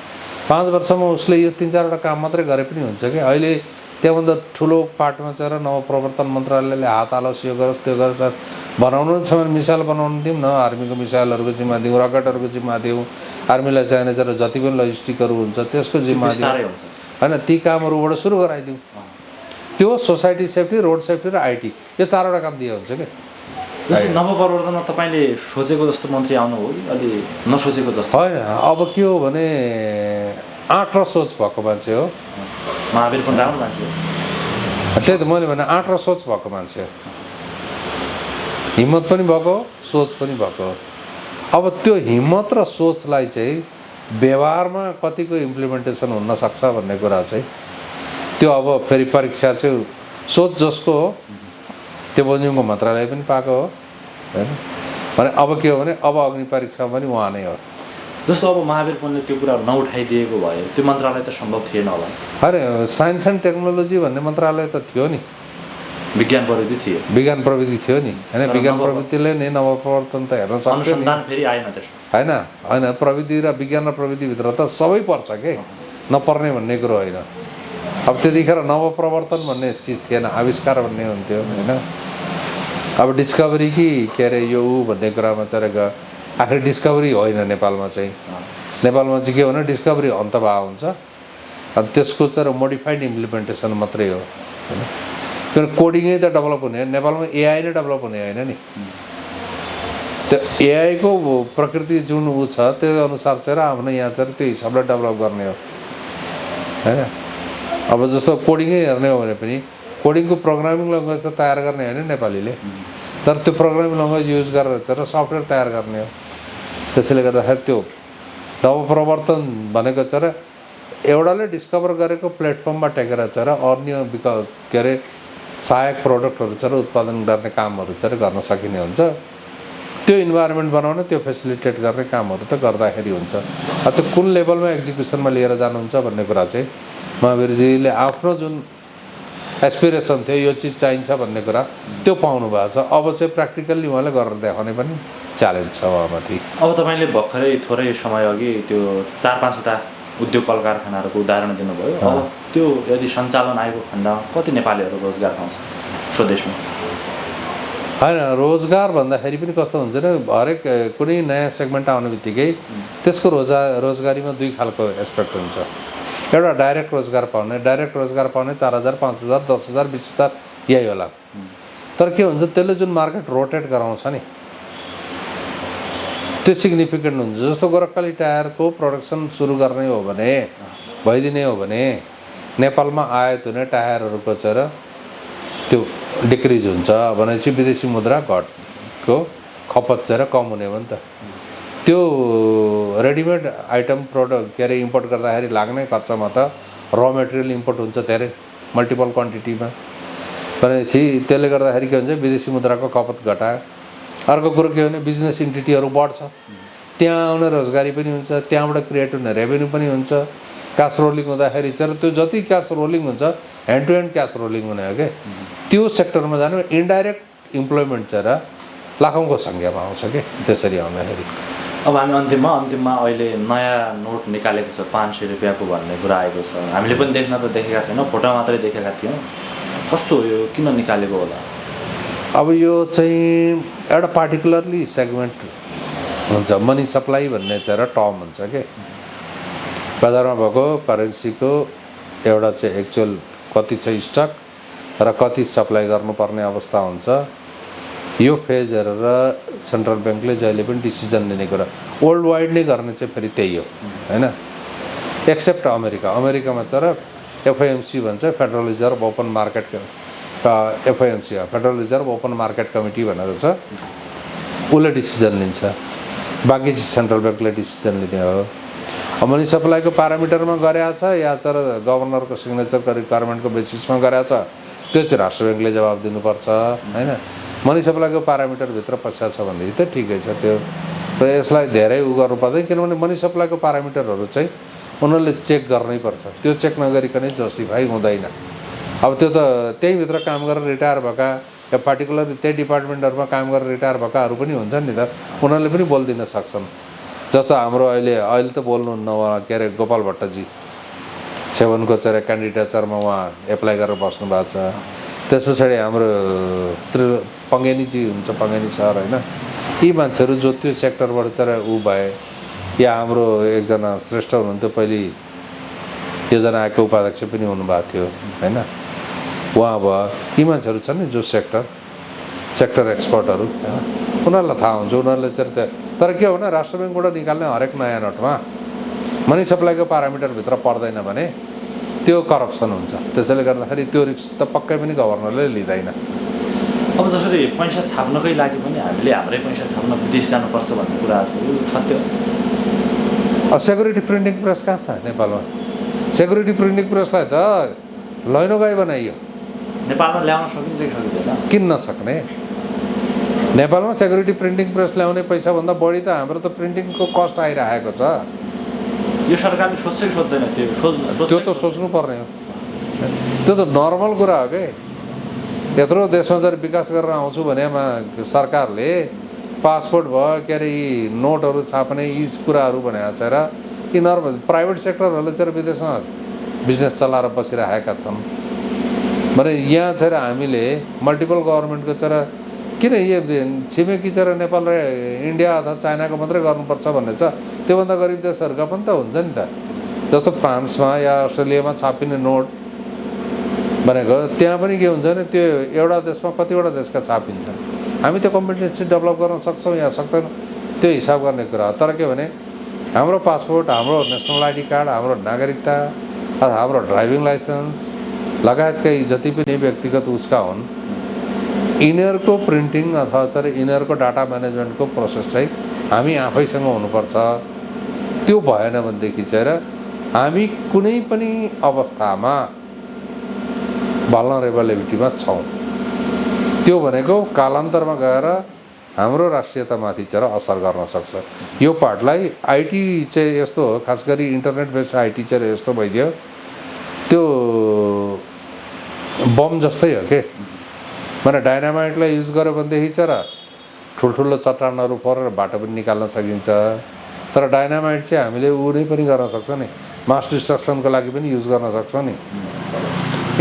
5 वर्षमा उसले यो 3-4वटा काम मात्रै गरे पनि हुन्छ कि। अहिले त्यहाँभन्दा ठुलो पार्टमा चाहिँ नवप्रवर्तन मन्त्रालयले हात हालोस् यो गरोस् त्यो गरोस् बनाउनु छ भने मिसाइल बनाउनु दिउँ न, आर्मीको मिसाइलहरूको जिम्मा दिउँ, रकेटहरूको जिम्मा दिउँ, आर्मीलाई चाहिने चाहिँ जति पनि लजिस्टिकहरू हुन्छ त्यसको जिम्मा दिउँ होइन, ती कामहरूबाट सुरु गराइदिउँ। त्यो सोसाइटी सेफ्टी, रोड सेफ्टी र आइटी यो 4वटा काम दिए हुन्छ कि। जस्तो नवप्रवर्तनमा तपाईँले सोचेको जस्तो मन्त्री आउनु हो कि अलि नसोचेको जस्तो? होइन, अब के हो भने आँट र सोच भएको मान्छे हो महावीर पनि राम्रो मान्छे हो। त्यही त मैले भने आँट र सोच भएको मान्छे हो, हिम्मत पनि भएको, सोच पनि भएको। अब त्यो हिम्मत र सोचलाई चाहिँ व्यवहारमा कतिको इम्प्लिमेन्टेसन हुन सक्छ भन्ने कुरा चाहिँ त्यो अब फेरि परीक्षा चाहिँ सोच जसको हो त्यो बन्जुङको मन्त्रालय पनि पाएको हो होइन। भने अब के हो भने अब अग्नि परीक्षा पनि उहाँ नै हो। जस्तो अब महावीर पन्तले त्यो कुरा नउठाइदिएको भए त्यो मन्त्रालय त सम्भव थिएन होला। होइन, साइन्स एन्ड टेक्नोलोजी भन्ने मन्त्रालय त थियो नि, विज्ञान प्रविधि थियो, विज्ञान प्रविधि थियो नि होइन। विज्ञान प्रविधिले नै नवप्रवर्तन त हेर्न सक्छ अनुसन्धान फेरि आएन त्यसमा होइन। होइन, प्रविधि र विज्ञान र प्रविधिभित्र त सबै पर्छ के, नपर्ने भन्ने कुरो होइन। अब त्यतिखेर नवप्रवर्तन भन्ने चिज थिएन, आविष्कार भन्ने हुन्थ्यो होइन। अब डिस्कभरी कि के अरे यो भन्ने कुरामा चाहिँ गयो। आखिर डिस्कभरी होइन नेपालमा चाहिँ। नेपालमा चाहिँ के भने डिस्कभरी अन्तभाव हुन्छ, अनि त्यसको चाहिँ मोडिफाइड इम्प्लिमेन्टेसन मात्रै हो होइन। किन कोडिङै त डेभलप हुने, नेपालमा एआई नै डेभलप हुने होइन नि। त्यो एआईको प्रकृति जुन ऊ छ त्यो अनुसार चाहिँ आफ्नो यहाँ चाहिँ त्यो हिसाबले डेभलप गर्ने हो होइन। अब जस्तो कोडिङै हेर्ने हो भने पनि कोडिङको प्रोग्रामिङ ल्याङ्ग्वेज त तयार गर्ने होइन नेपालीले, तर त्यो प्रोग्रामिङ ल्याङ्ग्वेज युज गरेर चाहिँ सफ्टवेयर तयार गर्ने हो। त्यसैले गर्दाखेरि त्यो नवप्रवर्तन भनेको चाहिँ एउटाले डिस्कभर गरेको प्लेटफर्ममा टेकेर चाहिँ अन्य के अरे सहायक प्रडक्टहरू चाहिँ उत्पादन गर्ने कामहरू चाहिँ गर्न सकिने हुन्छ। त्यो इन्भाइरोमेन्ट बनाउने, त्यो फेसिलिटेट गर्ने कामहरू त गर्दाखेरि हुन्छ। त्यो कुन लेभलमा एक्जिक्युसनमा लिएर जानुहुन्छ भन्ने कुरा चाहिँ महावीरजीले आफ्नो जुन एस्पिरेसन थियो यो चिज चाहिन्छ भन्ने कुरा त्यो पाउनु भएको छ। अब चाहिँ प्र्याक्टिकल्ली उहाँले गरेर देखाउने पनि च्यालेन्ज छ उहाँमाथि। अब तपाईँले भर्खरै थोरै समय अघि त्यो 4-5वटा उद्योग कल कारखानाहरूको उदाहरण दिनुभयो। अब त्यो यदि सञ्चालन आएको खण्डमा कति नेपालीहरू रोजगार पाउँछ स्वदेशमा? होइन, रोजगार भन्दाखेरि पनि कस्तो हुन्छ नि, हरेक कुनै नयाँ सेगमेन्ट आउने बित्तिकै त्यसको रोजगारीमा दुई खालको एस्पेक्ट हुन्छ। एउटा डाइरेक्ट रोजगार पाउने, डाइरेक्ट रोजगार पाउने 4,000, 5,000, 10,000, 20,000 यही होला। तर के हुन्छ त्यसले जुन मार्केट रोटेट गराउँछ नि त्यो सिग्निफिकेन्ट हुन्छ। जस्तो गोरखकाली टायरको प्रोडक्सन सुरु गर्ने हो भने, भइदिने हो भने नेपालमा आयात हुने टायरहरूको चाहिँ त्यो डिक्रिज हुन्छ भनेपछि विदेशी मुद्रा घटको खपत चाहिँ कम हुने हो नि त। त्यो रेडिमेड आइटम प्रोडक्ट के अरे इम्पोर्ट गर्दाखेरि लाग्ने खर्चमा त र मेटेरियल इम्पोर्ट हुन्छ धेरै मल्टिपल क्वान्टिटीमा भनेपछि त्यसले गर्दाखेरि के हुन्छ विदेशी मुद्राको खपत घटायो। अर्को कुरो के भने बिजनेस इन्टिटीहरू बढ्छ, त्यहाँ आउने रोजगारी पनि हुन्छ, त्यहाँबाट क्रिएट हुने रेभेन्यू पनि हुन्छ। क्यास रोलिङ हुँदाखेरि चाहिँ त्यो जति क्यास रोलिङ हुन्छ hand to hand cash rolling हुने हो क्या। त्यो सेक्टरमा जानु इन्डाइरेक्ट इम्प्लोइमेन्ट चाहिँ लाखौँको सङ्ख्यामा आउँछ कि त्यसरी आउँदाखेरि। अब हामी अन्तिममा अहिले नयाँ नोट निकालेको छ 500 रुपियाँको भन्ने कुरा आएको छ। हामीले पनि देख्न त देखेका छैनौँ, फोटो मात्रै देखेका थियौँ। कस्तो हो यो, किन निकालेको होला? अब यो चाहिँ एउटा पार्टिकुलरली सेगमेन्ट हुन्छ, मनी सप्लाई भन्ने चाहिँ टर्म हुन्छ कि बजारमा भएको करेन्सीको एउटा चाहिँ एक्चुअल कति छ स्टक र कति सप्लाई गर्नुपर्ने अवस्था हुन्छ। यो फेज हेरेर सेन्ट्रल ब्याङ्कले जहिले पनि डिसिजन लिने कुरा वर्ल्ड वाइड नै गर्ने चाहिँ फेरि त्यही हो होइन। एक्सेप्ट अमेरिकामा चाहिँ एफआइएमसी भन्छ, federal reserve open market FIMC federal reserve open market committee भनेर छ, उसले डिसिजन लिन्छ, बाँकी चाहिँ सेन्ट्रल ब्याङ्कले डिसिजन लिने हो। मनी सप्लाईको प्यारामिटरमा गरेको छ या चाहिँ गभर्नरको सिग्नेचरको रिक्वायरमेन्टको बेसिसमा गरेको छ त्यो चाहिँ राष्ट्र ब्याङ्कले जवाब दिनुपर्छ होइन। मनी सप्लाईको प्यारामिटरभित्र पस्या छ भनेदेखि त ठिकै छ त्यो, र यसलाई धेरै उ गर्नु पर्दैन किनभने मनी सप्लाईको प्यारामिटरहरू चाहिँ उनीहरूले चेक गर्नै पर्छ, त्यो चेक नगरिकनै जस्टिफाई हुँदैन। अब त्यो त त्यहीँभित्र काम गरेर रिटायर भएका या पार्टिकुलरली त्यही डिपार्टमेन्टहरूमा काम गरेर रिटायर भएकाहरू पनि हुन्छन् नि त, उनीहरूले पनि बोलिदिन सक्छन्। जस्तो हाम्रो अहिले त बोल्नुहुन्न उहाँ के अरे गोपाल भट्टजी 7को चाहिँ क्यान्डिडेचरमा उहाँ एप्लाई गरेर बस्नु भएको छ। त्यस पछाडि हाम्रो पङ्गेनीजी हुन्छ, पङ्गेनी सर होइन, यी मान्छेहरू जो त्यो सेक्टरबाट चाहिँ ऊ भए, या हाम्रो एकजना श्रेष्ठ हुनुहुन्थ्यो पहिले योजना आयोगको उपाध्यक्ष पनि हुनुभएको थियो होइन, उहाँ भयो। यी मान्छेहरू छन् नि जो सेक्टर एक्सपर्टहरू होइन, उनीहरूलाई थाहा हुन्छ। उनीहरूले चाहिँ तर के हो भने राष्ट्र ब्याङ्कबाट निकाल्ने हरेक नयाँ नोटमा मनी सप्लाईको पारामिटरभित्र पर्दैन भने त्यो करप्सन हुन्छ। त्यसैले गर्दाखेरि त्यो रिस्क त पक्कै पनि गभर्नरले लिँदैन। अब जसरी पैसा छाप्नकै लागि पनि हामीले हाम्रै पैसा छाप्न विदेश जानुपर्छ भन्ने कुरा छ, यो सत्य हो? सेक्युरिटी प्रिन्टिङ प्रेस कहाँ छ नेपालमा? सेक्युरिटी प्रिन्टिङ प्रेसलाई त लैनो गाई बनाइयो। नेपालमा ल्याउन सकिन्छ कि सकिँदैन? किन नसक्ने? नेपालमा सेक्युरिटी प्रिन्टिङ प्रेस ल्याउने पैसाभन्दा बढी त हाम्रो त प्रिन्टिङको कस्ट आइरहेको छ। यो सरकारले सोध्छ कि सोध्दैन? त्यो त सोच्नुपर्ने हो, त्यो त नर्मल कुरा हो कि। यत्रो देशमा चाहिँ विकास गरेर आउँछु भनेमा सरकारले पासपोर्ट भयो, के अरे यी नोटहरू छाप्ने यी कुराहरू भनेको छ र यी नर्मल प्राइभेट सेक्टरहरूले चाहिँ विदेशमा बिजनेस चलाएर बसिरहेका छन् भने यहाँ चाहिँ हामीले मल्टिपल गभर्मेन्टको चाहिँ किन यो छिमेकी चाहिँ नेपाल र इन्डिया अथवा चाइनाको मात्रै गर्नुपर्छ भन्ने छ? त्योभन्दा गरिब देशहरूका पनि त हुन्छ नि त। जस्तो फ्रान्समा या अस्ट्रेलियामा छापिने नोट भनेको त्यहाँ पनि के हुन्छ भने त्यो एउटा देशमा कतिवटा देशका छापिन्छ। हामी त्यो कम्पिटेन्सी डेभलप गर्न सक्छौँ या सक्दैनौँ, त्यो हिसाब गर्ने कुरा हो। तर के भने हाम्रो पासपोर्ट, हाम्रो नेसनल आइडी कार्ड, हाम्रो नागरिकता अथवा हाम्रो ड्राइभिङ लाइसेन्स लगायतका यी जति पनि व्यक्तिगत उसका हुन्, यिनीहरूको प्रिन्टिङ अथवा चाहिँ यिनीहरूको डाटा म्यानेजमेन्टको प्रोसेस चाहिँ हामी आफैसँग हुनुपर्छ। त्यो भएन भनेदेखि चाहिँ हामी कुनै पनि अवस्थामा भल्नरेबलिटीमा छौँ। त्यो भनेको कालान्तरमा गएर हाम्रो राष्ट्रियतामाथि चाहिँ असर गर्न सक्छ। यो पार्टलाई आइटी चाहिँ यस्तो हो, खास गरी इन्टरनेट बेस्ड आइटी चाहिँ यस्तो भइदियो, त्यो बम जस्तै हो के। माने डाइनामाइटलाई युज गर्यो भनेदेखि चाहिँ ठुल्ठुलो चट्टानहरू परेर बाटो पनि निकाल्न सकिन्छ। तर डाइनामाइट चाहिँ हामीले उनी पनि गर्न सक्छौँ नि, मास डिस्ट्रक्सनको लागि पनि युज गर्न सक्छौँ नि।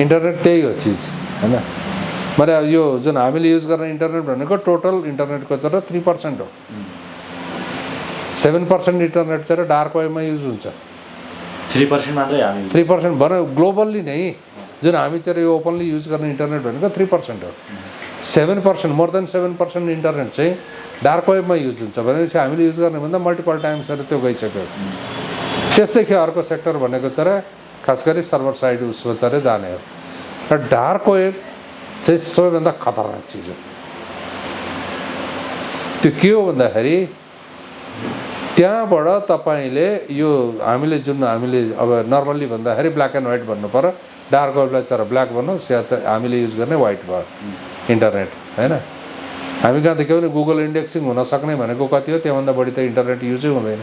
इन्टरनेट त्यही हो चिज होइन। मैले यो जुन हामीले युज गर्ने इन्टरनेट भनेको टोटल इन्टरनेटको चाहिँ 3% हो। 7% इन्टरनेट चाहिँ डार्क वेबमा युज हुन्छ। 3% मात्रै हामी 3% भने ग्लोबल्ली नै जुन हामी चाहिँ यो ओपनली युज गर्ने इन्टरनेट भनेको 3% हो। 7% मोर देन 7% इन्टरनेट चाहिँ डार्क वेबमा युज हुन्छ भनेपछि हामीले युज गर्ने भन्दा मल्टिपल टाइम्सहरू त्यो गइसक्यो। त्यसदेखि अर्को सेक्टर भनेको चाहिँ खास गरी सर्भर साइड उसमा चाहिँ जाने हो। र डार्क वेब चाहिँ सबैभन्दा खतरनाक चिज हो। त्यो के हो भन्दाखेरि त्यहाँबाट तपाईँले यो हामीले जुन हामीले अब नर्मल्ली भन्दाखेरि ब्ल्याक एन्ड व्हाइट भन्नु पर्यो, डार्क वेबलाई चाहिँ ब्ल्याक भन्नुहोस् या चाहिँ हामीले युज गर्ने व्हाइट भयो इन्टरनेट होइन। हामी कहाँ देख्यौँ भने गुगल इन्डेक्सिङ हुन सक्ने भनेको कति हो, त्योभन्दा बढी त इन्टरनेट युजै हुँदैन।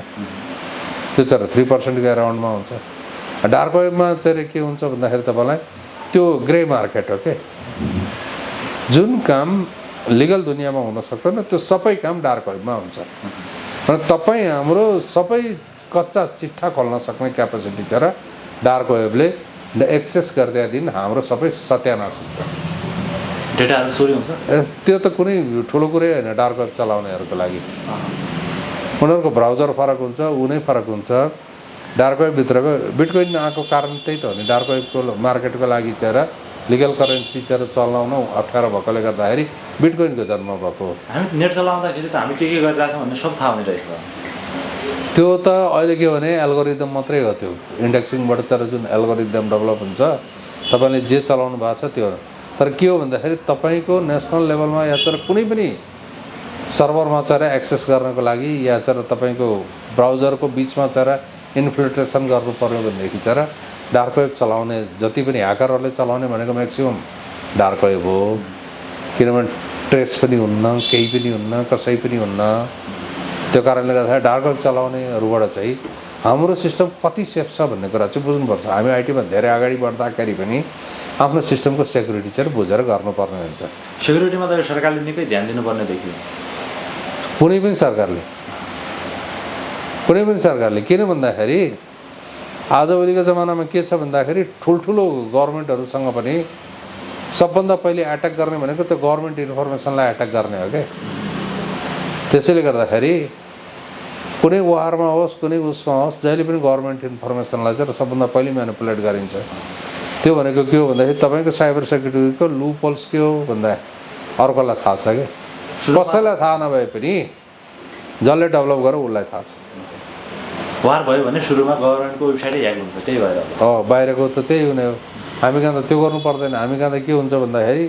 त्यो चाहिँ 3%को एराउन्डमा हुन्छ। डार्क वेबमा चाहिँ के हुन्छ भन्दाखेरि तपाईँलाई त्यो ग्रे मार्केट हो के। जुन काम लिगल दुनियाँमा हुन सक्दैन त्यो सबै काम डार्क वेबमा हुन्छ। र तपाईँ हाम्रो सबै कच्चा चिट्ठा खोल्न सक्ने क्यापेसिटी छ र डार्क वेबले एक्सेस गरिदिए दिन हाम्रो सबै सत्यानाश हुन्छ। डेटाहरू चोरी हुन्छ। त्यो त कुनै ठुलो कुरै होइन डार्क वेब चलाउनेहरूको लागि। उनीहरूको ब्राउजर फरक हुन्छ, ऊ नै फरक हुन्छ। डार्क वेबभित्रको बिटकोइन आएको कारण त्यही त हो नि। डार्क वेबको मार्केटको लागि चाहिँ लिगल करेन्सी चाहिँ चलाउन अप्ठ्यारो भएकोले गर्दाखेरि बिटकोइनको जन्म भएको हो। हामी नेट चलाउँदाखेरि त हामी के गरिरहेछौँ भन्ने सब थाहा हुने रहेछ। त्यो त अहिले के भने एल्गोरिदम मात्रै हो। त्यो इन्डेक्सिङबाट चाहिँ जुन एल्गोरिदम डेभलप हुन्छ तपाईँले जे चलाउनु भएको छ त्यो। तर के हो भन्दाखेरि तपाईँको नेसनल लेभलमा या तर कुनै पनि सर्भरमा चाहिँ एक्सेस गर्नको लागि या चाहिँ तपाईँको ब्राउजरको बिचमा चाहिँ इन्फिल्ट्रेसन गर्नु पर्यो भनेदेखि चाहिँ डार्क वेब चलाउने जति पनि ह्याकरहरूले चलाउने भनेको म्याक्सिमम् डार्क वेब हो। किनभने ट्रेस पनि हुन्न, केही पनि हुन्न, कसै पनि हुन्न। त्यो कारणले गर्दाखेरि डार्क वेब चलाउनेहरूबाट चाहिँ हाम्रो सिस्टम कति सेफ छ भन्ने कुरा चाहिँ बुझ्नुपर्छ। हामी आइटीमा धेरै अगाडि बढ्दाखेरि पनि आफ्नो सिस्टमको सेक्युरिटी चाहिँ बुझेर गर्नुपर्ने हुन्छ। सेक्युरिटीमा त सरकारले निकै ध्यान दिनुपर्ने देखियो। कुनै पनि सरकारले किन भन्दाखेरि आजभोलिको जमानामा के छ भन्दाखेरि ठुल्ठुलो गभर्मेन्टहरूसँग पनि सबभन्दा पहिले एट्याक गर्ने भनेको त्यो गभर्मेन्ट इन्फर्मेसनलाई एट्याक गर्ने हो क्या। त्यसैले गर्दाखेरि कुनै वारमा होस् कुनै उसमा होस् जहिले पनि गभर्मेन्ट इन्फर्मेसनलाई चाहिँ सबभन्दा पहिले म्यानिपुलेट गरिन्छ। त्यो भनेको के हो भन्दाखेरि तपाईँको साइबर सेक्युरिटीको लुपहोल्स के हो भन्दा अर्कोलाई थाहा छ कि कसैलाई थाहा नभए पनि जसले डेभलप गर्यो उसलाई थाहा छ। वार भयो भने सुरुमा गभर्मेन्टको वेबसाइटै ह्याक हुन्छ, त्यही भएर हो बाहिरको त त्यही हुने हो। हामी कहाँ त त्यो गर्नु पर्दैन। हामी कहाँ त के हुन्छ भन्दाखेरि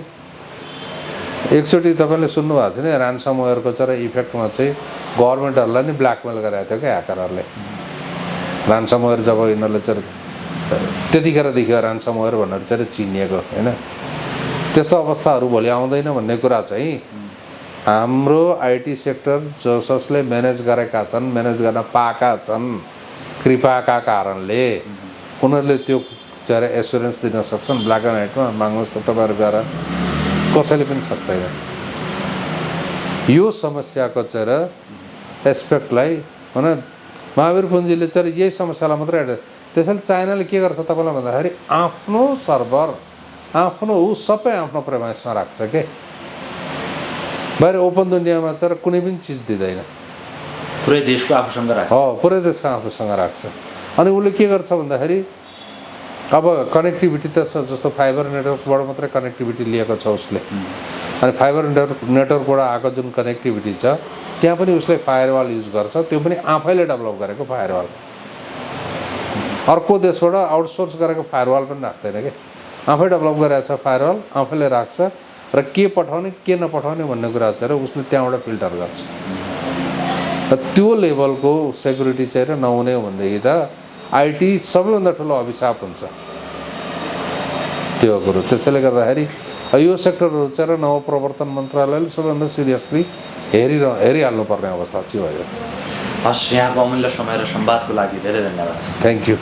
एकचोटि तपाईँले सुन्नुभएको थियो नि ऱ्यान्समवेयरको चाहिँ इफेक्टमा चाहिँ गभर्मेन्टहरूलाई नि ब्ल्याकमेल गरेको थियो क्या ह्याकरहरूले। ऱ्यान्समवेयर जब यिनीहरूले चाहिँ त्यतिखेर देखियो ऱ्यान्समवेयर भनेर चाहिँ चिनिएको होइन। त्यस्तो अवस्थाहरू भोलि आउँदैन भन्ने कुरा चाहिँ हाम्रो आइटी सेक्टर जसले म्यानेज गरेका छन्, म्यानेज गर्न पाएका छन् कृपाका कारणले उनीहरूले त्यो चाहिँ एस्युरेन्स दिन सक्छन्। ब्ल्याक एन्ड व्हाइटमा माग्नुहोस् त तपाईँहरू गएर कसैले पनि सक्दैन। यो समस्याको चाहिँ एस्पेक्टलाई होइन महावीर पुन्जीले चाहिँ यही समस्यालाई मात्रै हेर्छ। त्यसैले चाइनाले के गर्छ तपाईँलाई भन्दाखेरि आफ्नो सर्भर आफ्नो सबै आफ्नो प्रेमाइसमा राख्छ के। बाहिर ओपन दुनियाँमा चाहिँ कुनै पनि चिज दिँदैन, पुरै देशको आफूसँग राख्छ। हो पुरै देशको आफूसँग राख्छ। अनि उसले के गर्छ भन्दाखेरि अब कनेक्टिभिटी त जस्तो फाइबर नेटवर्कबाट मात्रै कनेक्टिभिटी लिएको छ उसले। अनि फाइबर नेटवर्कबाट आएको जुन कनेक्टिभिटी छ त्यहाँ पनि उसले फायरवाल युज गर्छ, त्यो पनि आफैले डेभलप गरेको फायरवाल। अर्को देशबाट आउटसोर्स गरेको फायरवाल पनि राख्दैन कि, आफै डेभलप गरेको छ फायरवाल, आफैले राख्छ र के पठाउने के नपठाउने भन्ने कुरा चाहिँ उसले त्यहाँबाट फिल्टर गर्छ। र त्यो लेभलको सेक्युरिटी चाहिँ नहुने हो भनेदेखि त आइटी सबैभन्दा ठुलो अभिशाप हुन्छ त्यो कुरो। त्यसैले गर्दाखेरि यो सेक्टरहरू चाहिँ नवप्रवर्तन मन्त्रालयले सबैभन्दा सिरियसली हेरिहाल्नुपर्ने अवस्था चाहिँ भयो। हस्, यहाँको अमूल्य समय र संवादको लागि धेरै धन्यवाद। Thank you.